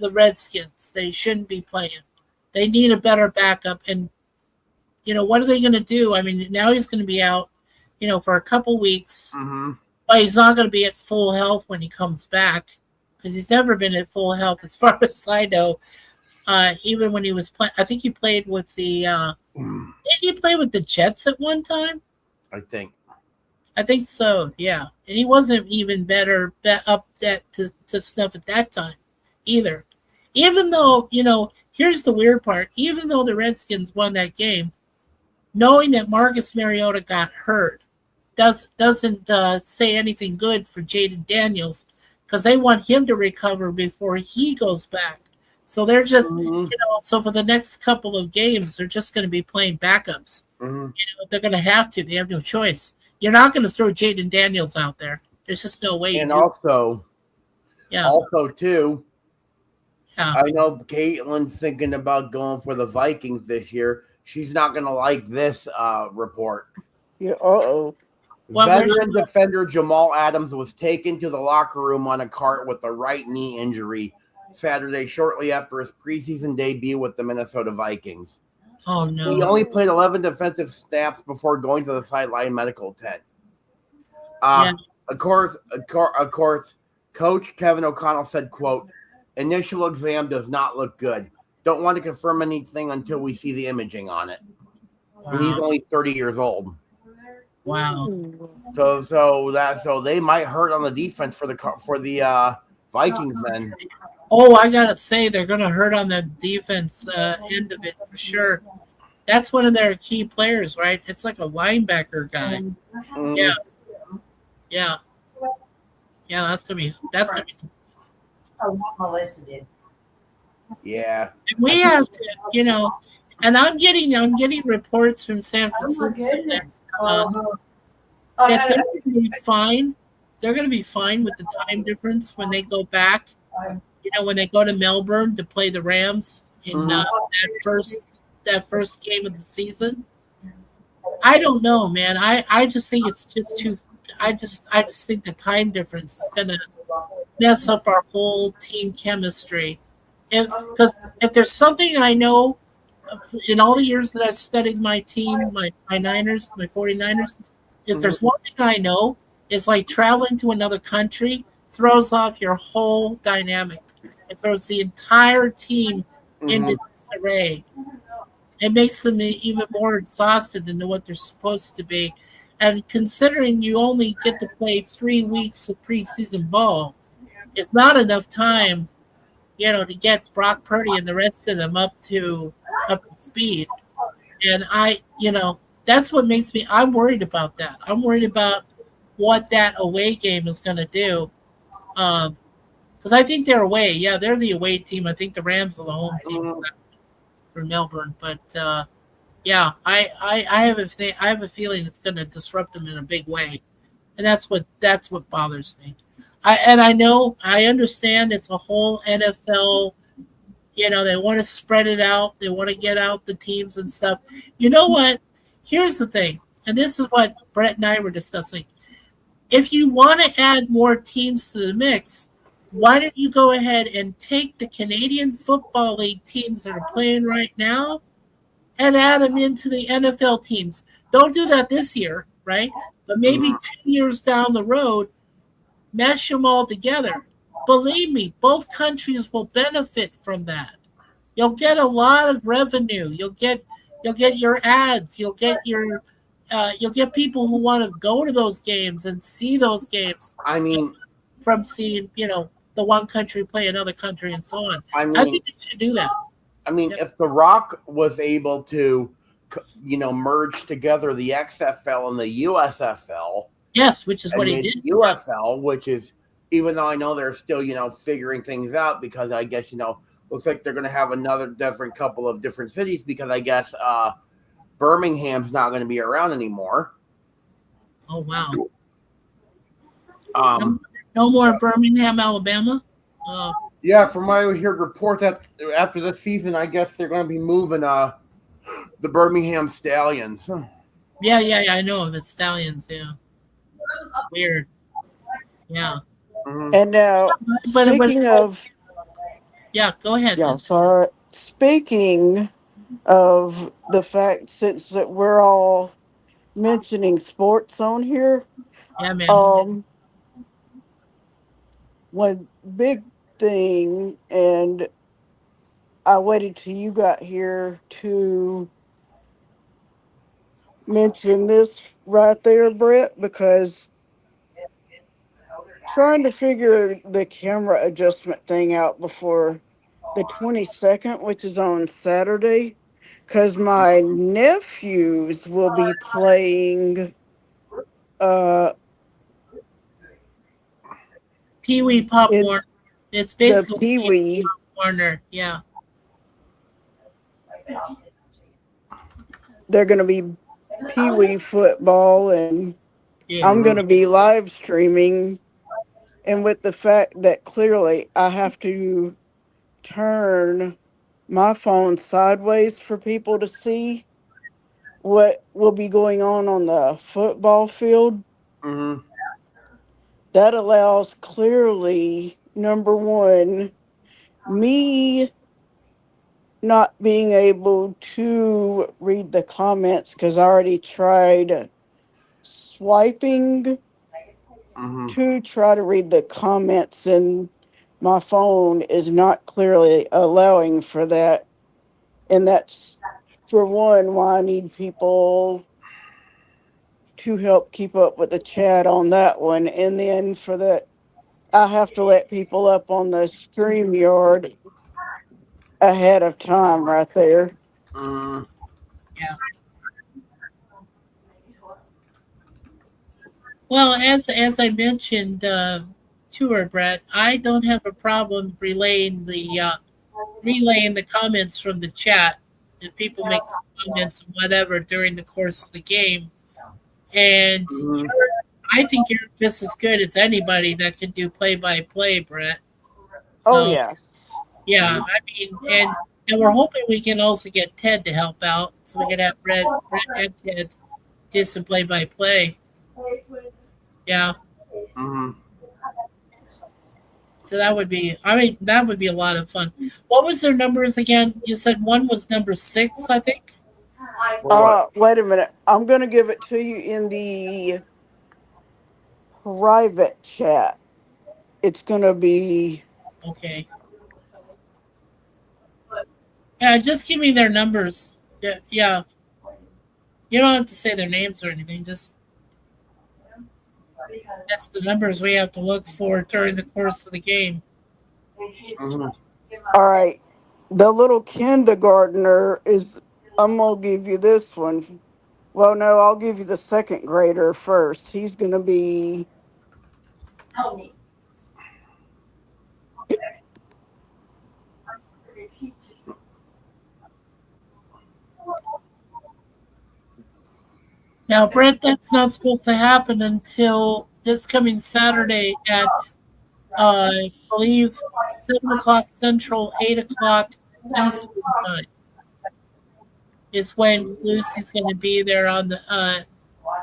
Redskins. They shouldn't be playing. They need a better backup. And what are they going to do? I mean, now he's going to be out, for a couple weeks. Mm-hmm. But he's not going to be at full health when he comes back because he's never been at full health, as far as I know. Even when he was playing, I think he played with the. Did he play with the Jets at one time? I think. I think so. Yeah, and he wasn't even better up that to snuff at that time, either. Even though here's the weird part. Even though the Redskins won that game, knowing that Marcus Mariota got hurt doesn't say anything good for Jaden Daniels because they want him to recover before he goes back. So they're just, so for the next couple of games, they're just going to be playing backups. Mm-hmm. They're going to have to. They have no choice. You're not going to throw Jaden Daniels out there. There's just no way. And also too, yeah. I know Caitlin's thinking about going for the Vikings this year. She's not going to like this report. Yeah. Uh-oh. Veteran defender Jamal Adams was taken to the locker room on a cart with a right knee injury Saturday, shortly after his preseason debut with the Minnesota Vikings. Oh, no. He only played 11 defensive snaps before going to the sideline medical tent. Of course, Coach Kevin O'Connell said, quote, "Initial exam does not look good. Don't want to confirm anything until we see the imaging on it." Wow. And he's only 30 years old. Wow. So they might hurt on the defense for the Vikings then. Oh, I gotta say they're gonna hurt on the defense end of it for sure. That's one of their key players, right? It's like a linebacker guy. Mm. Yeah. That's gonna be. Oh, what Melissa did. Yeah. And we have to, and I'm getting reports from San Oh my Francisco goodness. that they're going to be fine. They're going to be fine with the time difference when they go back. When they go to Melbourne to play the Rams in that first game of the season. I don't know, man. I just think it's just too. I just think the time difference is going to mess up our whole team chemistry. Because if there's something I know in all the years that I've studied my team, my Niners, my 49ers, if there's one thing I know, is like traveling to another country throws off your whole dynamic. It throws the entire team into disarray. It makes them even more exhausted than what they're supposed to be. And considering you only get to play 3 weeks of preseason ball, it's not enough time, to get Brock Purdy and the rest of them up to speed. And that's what makes me. I'm worried about that. I'm worried about what that away game is going to do. Because I think they're away. Yeah, they're the away team. I think the Rams are the home team for Melbourne. But I have a feeling it's going to disrupt them in a big way, and that's what bothers me. I understand it's a whole NFL. They want to spread it out. They want to get out the teams and stuff. You know what? Here's the thing, and this is what Brett and I were discussing. If you want to add more teams to the mix, why don't you go ahead and take the Canadian Football League teams that are playing right now and add them into the NFL teams? Don't do that this year, right? But maybe 2 years down the road, mesh them all together. Believe me, both countries will benefit from that. You'll get a lot of revenue. You'll get your ads. You'll get people who want to go to those games and see those games. I mean, from seeing the one country play another country and so on. I I mean, think it should do that. Yeah. if The Rock was able to, merge together the XFL and the USFL, Yes, which is and what he made did. the UFL, which is, even though I know they're still, figuring things out, because I guess, looks like they're going to have another couple of different cities, because I guess Birmingham's not going to be around anymore. Oh wow. Um, No more Birmingham, Alabama. Oh, yeah, from what I heard reports that after this season, I guess they're going to be moving the Birmingham Stallions. yeah. I know the Stallions. Yeah, weird. Yeah, Mhm. And now, but it was. speaking of, Yeah, go ahead. yeah, Liz. sorry. Speaking of the fact, since that we're all mentioning sports on here, Yeah, man. one big thing, and I waited till you got here to mention this right there, Brett, because trying to figure the camera adjustment thing out before the 22nd, which is on Saturday, because my nephews will be playing uh Pee Wee Pop in Warner. It's the basically Pee Pee Wee Wee. Warner. Yeah. They're going to be Pee Wee football, and Yeah. I'm going to be live streaming. And with the fact that clearly I have to turn my phone sideways for people to see what will be going on the football field, Mhm. that allows clearly, number one, me not being able to read the comments because I already tried swiping Mhm. to try to read the comments, and my phone is not clearly allowing for that. And that's, for one, why I need people to help keep up with the chat on that one. And then for that, I have to let people up on the StreamYard ahead of time right there. Mhm. Yeah. Well, as I mentioned to her, Brett, I don't have a problem relaying the comments from the chat. If people make some comments and whatever during the course of the game, and Mhm. I think you're just as good as anybody that can do play by play, Brett. Oh, So yes. yeah, I mean, and we're hoping we can also get Ted to help out, so we can have Brett and Ted do some play by play. Yeah. Mhm. So that would be, I mean, that would be a lot of fun. What was their numbers again? You said one was number 6, I think. What? Wait a minute. I'm going to give it to you in the private chat. It's going to be, Okay. Yeah, just give me their numbers. Yeah, yeah. You don't have to say their names or anything. Just that's the numbers we have to look for during the course of the game. Mhm. all right. The little kindergartner is, I'm going to give you this one. Well, no, I'll give you the second grader first. He's going to be, Now, Brent, that's not supposed to happen until this coming Saturday at I believe 7 o'clock Central, 8 o'clock Eastern time is when Lucy's going to be there on the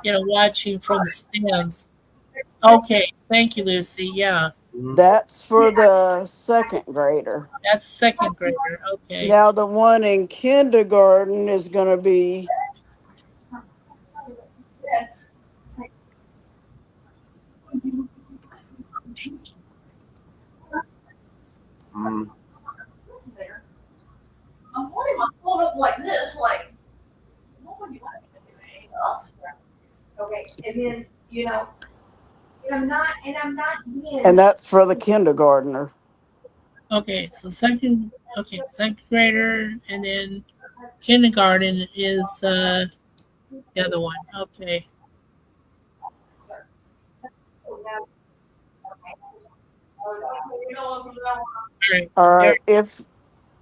watching from the stands. Okay, thank you, Lucy. Yeah, that's for the second grader. that's second grader. Okay, Now, the one in kindergarten is going to be, Mhm. Okay, and then, And I'm not being. And that's for the kindergartner. Okay, so second grader, and then kindergarten is the other one. Okay. All right. All There. right. If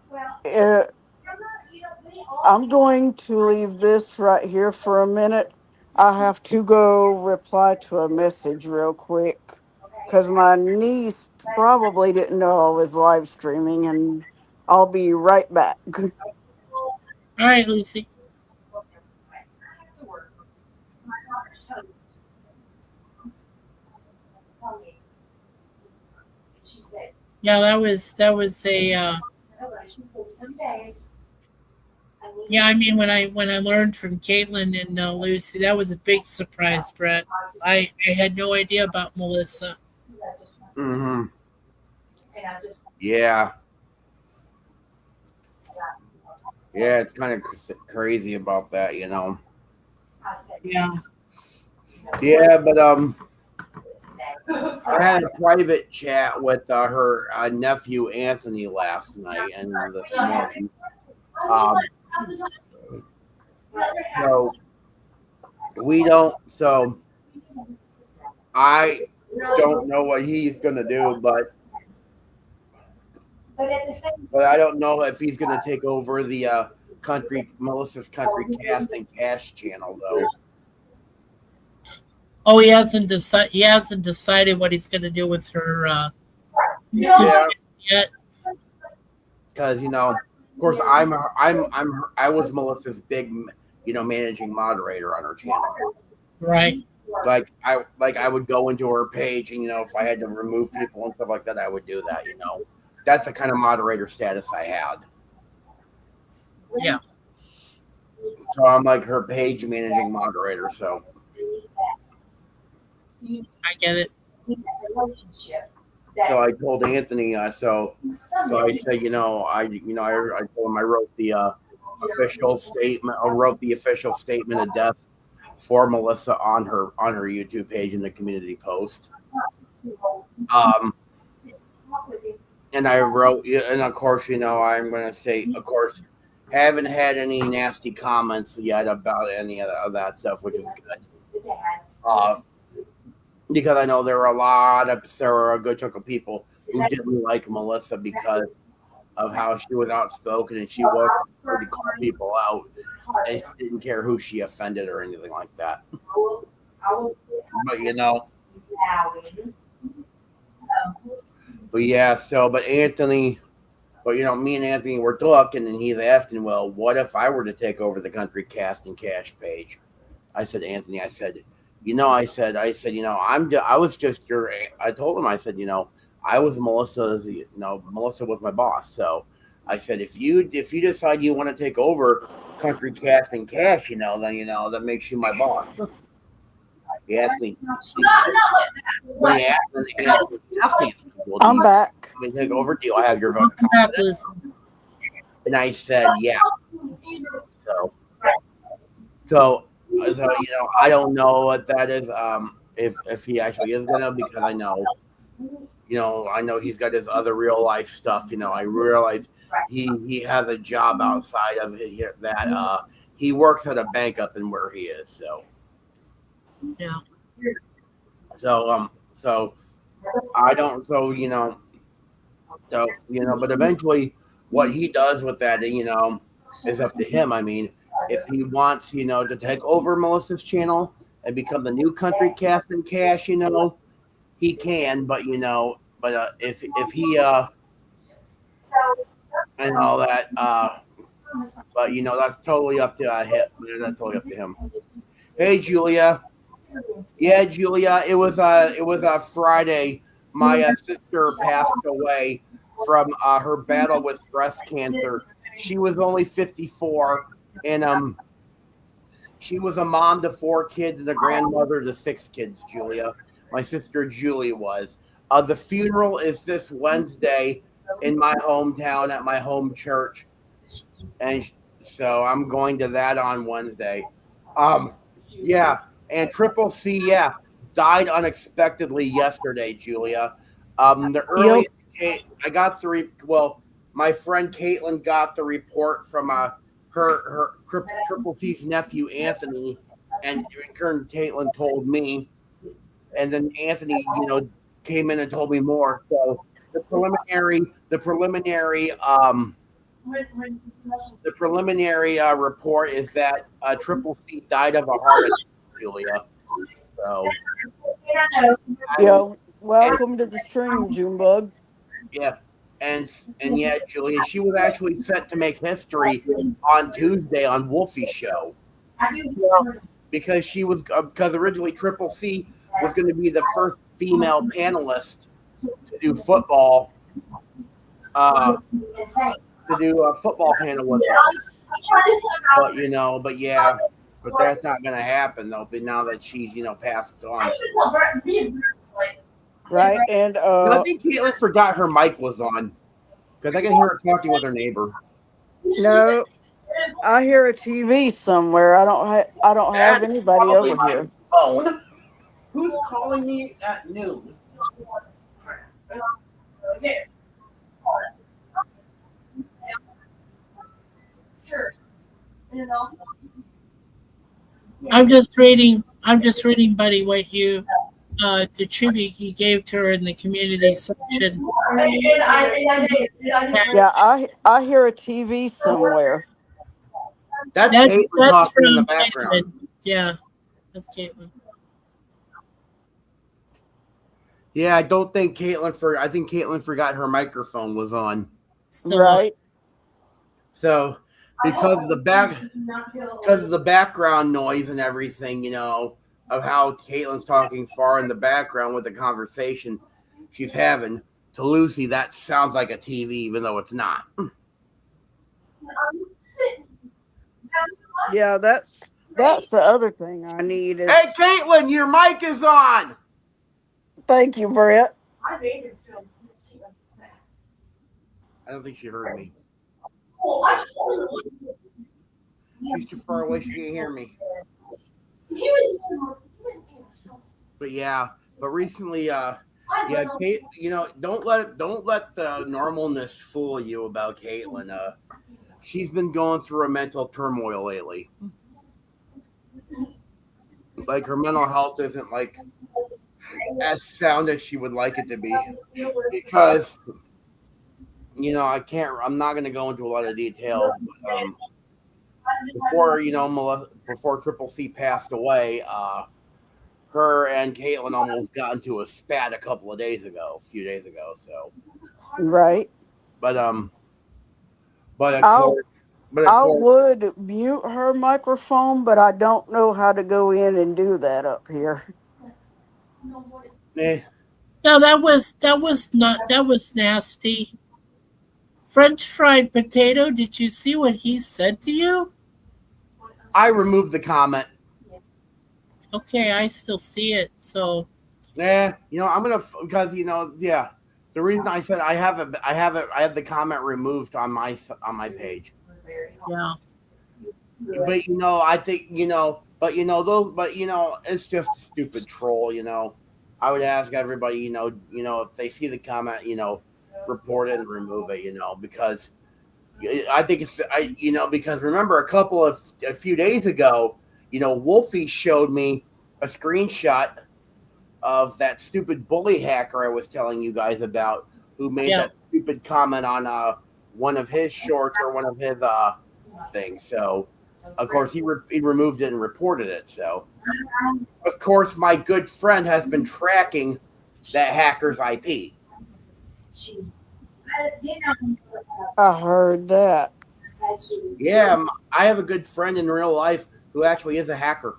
Well, uh, I'm not, we all. I'm going to leave this right here for a minute. I have to go reply to a message real quick because my niece probably didn't know I was live streaming, and I'll be right back. All right, Lucy. I have to work. My daughter's told me. And she said, Yeah, that was a she said, some days I need yeah. I mean, when I learned from Caitlin and Lucy, that was a big surprise, Brett. I had no idea about Melissa. I just want, Mm-hmm. and I just, Yeah. Yeah, it's kind of crazy about that, you know. I said, Yeah. Yeah, but today. I had a private chat with her nephew Anthony last night and this morning. So we don't. So I don't know what he's gonna do, but But at the same I don't know if he's gonna take over the Melissa's Country Cast and Cash channel though. Oh, he hasn't decided. He hasn't decided what he's going to do with her Yeah, yet. because of course I was Melissa's big managing moderator on her channel. Right. Like I would go into her page and if I had to remove people and stuff like that, I would do that. That's the kind of moderator status I had. Yeah. So I'm like her page managing moderator. So I get it. relationship. so I told Anthony. So I said, I told him I wrote the official statement. I wrote the official statement of death for Melissa on her YouTube page in the community post. And I wrote, and of course, I'm going to say, of course, haven't had any nasty comments yet about any of that stuff, which is good. Because I know there were a good chunk of people who didn't like Melissa because of how she was outspoken and she was to call people out and she didn't care who she offended or anything like that. But yeah, but Anthony, me and Anthony were talking and he's asking, well, what if I were to take over the Country Cast and Cash page? I said, Anthony, I said, I was just I told him, I said, I was Melissa's, Melissa was my boss. So I said, if you decide you want to take over Country Cast and Cash, then that makes you my boss. He asked me. I'm back. Let me take over. Do I have your vote? And I said, yeah. So I don't know what that is. If he actually is gonna, because I know he's got his other real life stuff. I realize he has a job outside of that. He works at a bank up in where he is. So yeah. So I don't. But eventually, what he does with that, is up to him. I mean, if he wants, to take over Melissa's channel and become the new Country Cast and Cash, he can. But if he and all that, but that's totally up to him. That's totally up to him. Hey, Julia. Yeah, Julia. It was a Friday. My sister passed away from her battle with breast cancer. She was only 54, and she was a mom to 4 kids and a grandmother to 6 kids. Julia, my sister Julie was. The funeral is this Wednesday in my hometown at my home church, and so I'm going to that on Wednesday. Yeah, and Triple C. Yeah, died unexpectedly yesterday, Julia. The early I got the my friend Caitlin got the report from her Triple C's nephew Anthony, and in turn Caitlin told me, and then Anthony, came in and told me more. So the preliminary report is that Triple C died of a heart attack, Julia. So Yo, welcome to the stream, Junebug. yeah, and yeah, Julia, she was actually set to make history on Tuesday on Wolfie's show because because originally Triple C was going to be the first female panelist to do football. To do a football panel with her. But that's not going to happen though. But now that she's passed on, Right, and I think Caitlin forgot her mic was on because I can hear her talking with her neighbor. no, I hear a TV somewhere. I don't have That's anybody probably over my here. phone. Who's calling me at noon? Sure. I'm just reading, buddy, what you the tribute you gave to her in the community section. Yeah, I hear a TV somewhere. That's That's Caitlin talking in the from background. Caitlin. Yeah, that's Caitlin. Yeah, I don't think I think Caitlin forgot her microphone was on. So, Right. So because of the background noise and everything, of how Caitlin's talking far in the background with the conversation she's having to Lucy, that sounds like a TV, even though it's not. Yeah, that's the other thing I need is. Hey, Caitlin, your mic is on. Thank you, Brett. I don't think she heard me. She's too far away. She can't hear me. But recently, Kate, don't let the normalness fool you about Caitlin. She's been going through a mental turmoil lately. Like her mental health isn't like as sound as she would like it to be because I'm not going to go into a lot of details. Before Triple C passed away, her and Caitlin almost got into a spat a few days ago. So, Right. but I would mute her microphone, but I don't know how to go in and do that up here. no, that was nasty. French fried potato. Did you see what he said to you? I removed the comment. Okay, I still see it. So I'm gonna because the reason I said I have the comment removed on my page. yeah. But I think it's just a stupid troll. I would ask everybody, if they see the comment, report it and remove it, because I think because remember a few days ago, Wolfie showed me a screenshot of that stupid bully hacker I was telling you guys about, who made that stupid comment on one of his shorts or one of his things. So, of course, he removed it and reported it. So, of course, my good friend has been tracking that hacker's IP. I heard that. Yeah, I have a good friend in real life who actually is a hacker.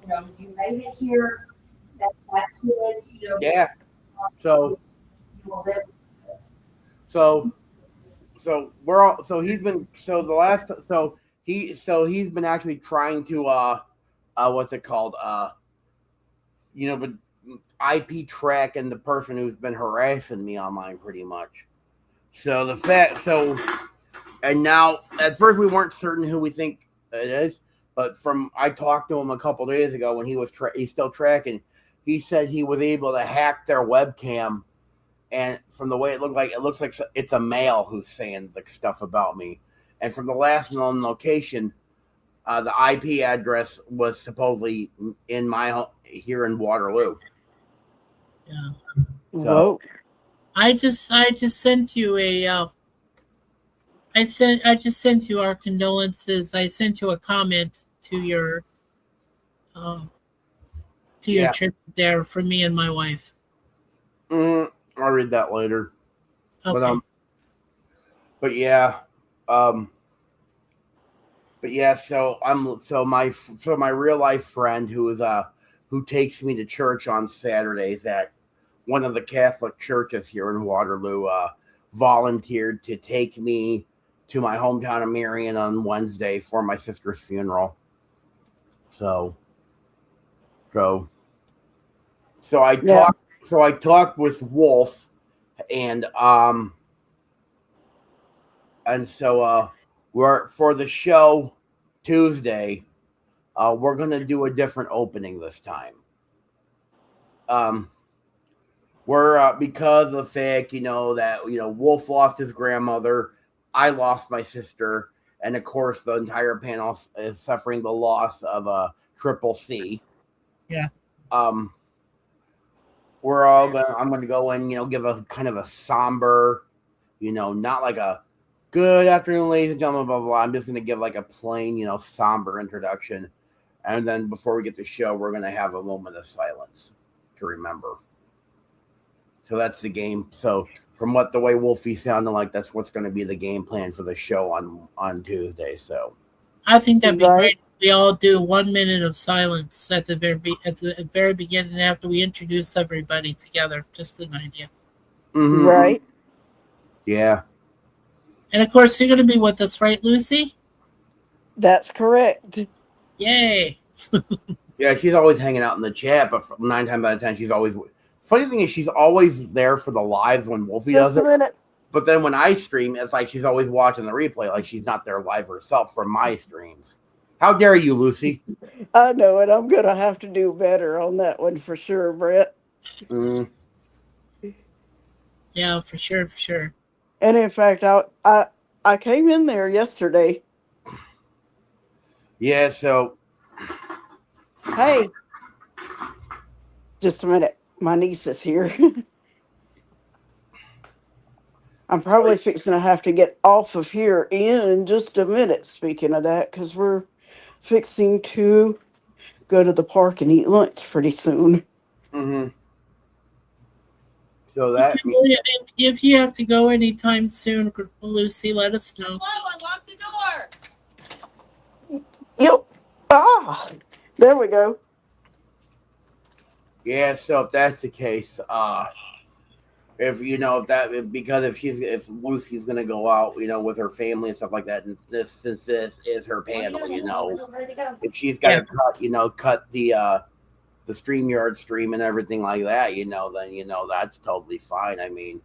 You made it here. That's good. Yeah. So he's been actually trying to what's it called? But IP track and the person who's been harassing me online pretty much. And now at first we weren't certain who we think it is, but I talked to him a couple days ago when he's still tracking. he said he was able to hack their webcam, and from the way it looks like it's a male who's saying like stuff about me. And from the last known location, the IP address was supposedly in my home here in Waterloo. Yeah. Whoa. I just sent you a I just sent you our condolences. I sent you a comment to your Yeah. trip there for me and my wife. I'll read that later. Okay. But yeah, so my real life friend who takes me to church on Saturdays at one of the Catholic churches here in Waterloo volunteered to take me to my hometown of Marion on Wednesday for my sister's funeral. So I talked with Wolf, and so we're for the show Tuesday. We're gonna do a different opening this time. We're because of the fact that Wolf lost his grandmother, I lost my sister, and of course the entire panel is suffering the loss of a Triple C. Yeah. I'm going to go in, give a kind of a somber, not like a good afternoon, ladies and gentlemen, blah, blah, blah. I'm just going to give like a plain, somber introduction. And then before we get to the show, we're going to have a moment of silence to remember. So that's the game. So from the way Wolfie sounded like, that's what's going to be the game plan for the show on Tuesday. So I think that'd be Right. great. We all do 1 minute of silence at the very beginning after we introduce everybody together. Just an idea. mhm. Right. Yeah. And of course, you're going to be with us, right, Lucy? That's correct. Yay! Yeah, she's always hanging out in the chat, but 9 times out of 10, she's always. Funny thing is, she's always there for the lives when Wolfie does Just a it. minute. But then when I stream, it's like she's always watching the replay, like she's not there live herself for my streams. How dare you, Lucy? I know it. I'm gonna have to do better on that one for sure, Brett. Mm, Yeah, for sure. And in fact, I came in there yesterday. yeah, so Hey, just a minute. My niece is here. I'm probably fixing to have to get off of here in just a minute. Speaking of that, because we're fixing to go to the park and eat lunch pretty soon. mhm. So that If you have to go anytime soon, Lucy, let us know. Unlock the door. Yep. Ah, there we go. yeah, so if that's the case, if if Lucy's gonna go out, with her family and stuff like that, and this is her panel, if she's got to cut the StreamYard stream and everything like that, then that's totally fine. I mean,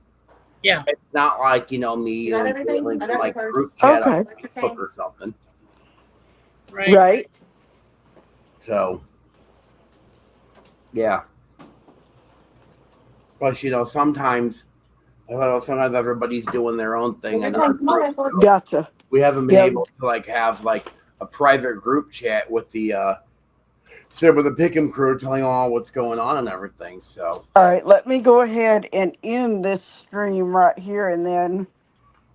Yeah. it's not like me You got and everything? Caitlin I can got like your group purse. chat on Okay. Facebook or something. Right. Right. So, yeah. Plus, sometimes everybody's doing their own thing, and Gotcha. we haven't been Yep. able to have a private group chat with the Pick'em crew, telling all what's going on and everything. So, All right, let me go ahead and end this stream right here, and then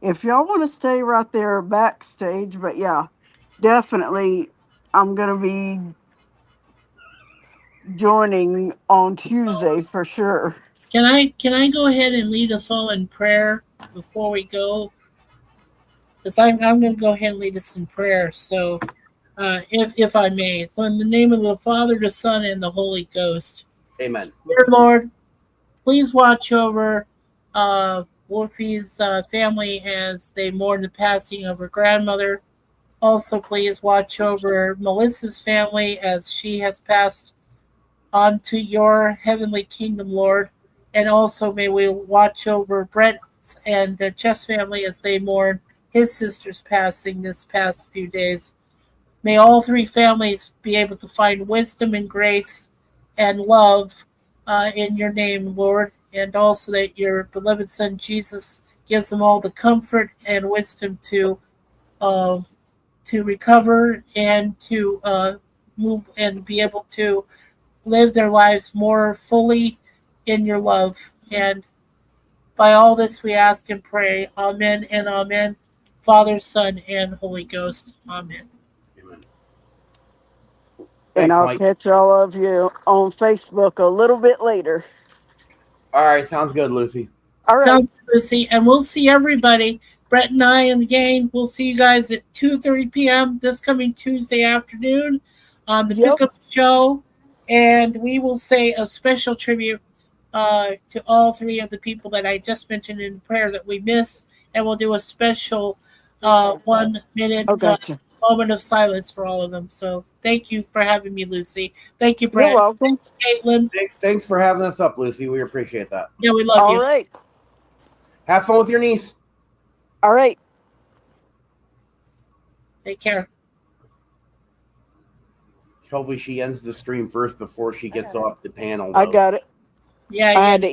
if y'all want to stay right there backstage, but yeah, definitely I'm gonna be joining on Tuesday for sure. Can I go ahead and lead us all in prayer before we go? Because I'm going to go ahead and lead us in prayer. So, if I may, so in the name of the Father, the Son, and the Holy Ghost, amen. dear Lord, please watch over Wolfie's family as they mourn the passing of her grandmother. Also, please watch over Melissa's family as she has passed on to your heavenly kingdom, Lord. And also, may we watch over Brett and the Chess family as they mourn his sister's passing this past few days. May all three families be able to find wisdom and grace and love in your name, Lord, and also that your beloved Son Jesus gives them all the comfort and wisdom uh, to recover and to move and be able to live their lives more fully in your love. And by all this we ask and pray. Amen and amen. Father, Son, and Holy Ghost. Amen. Amen. And Thanks, I'll Mike. catch all of you on Facebook a little bit later. All right, sounds good, Lucy. All right. Sounds good, Lucy. And we'll see everybody. Brett and I and the gang. We'll see you guys at 2:30 p.m. this coming Tuesday afternoon on the Yep. Pickup Show. And we will say a special tribute to all three of the people that I just mentioned in prayer that we miss. And we'll do a special 1 minute Oh, gotcha. moment of silence for all of them. So thank you for having me, Lucy. Thank you, You're Brett. welcome. Caitlin. Thanks for having us up, Lucy. We appreciate that. Yeah, we love All you. right. Have fun with your niece. All right. Take care. Hopefully she ends the stream first before she gets off the panel. I though. got it. Yeah, I yeah. had to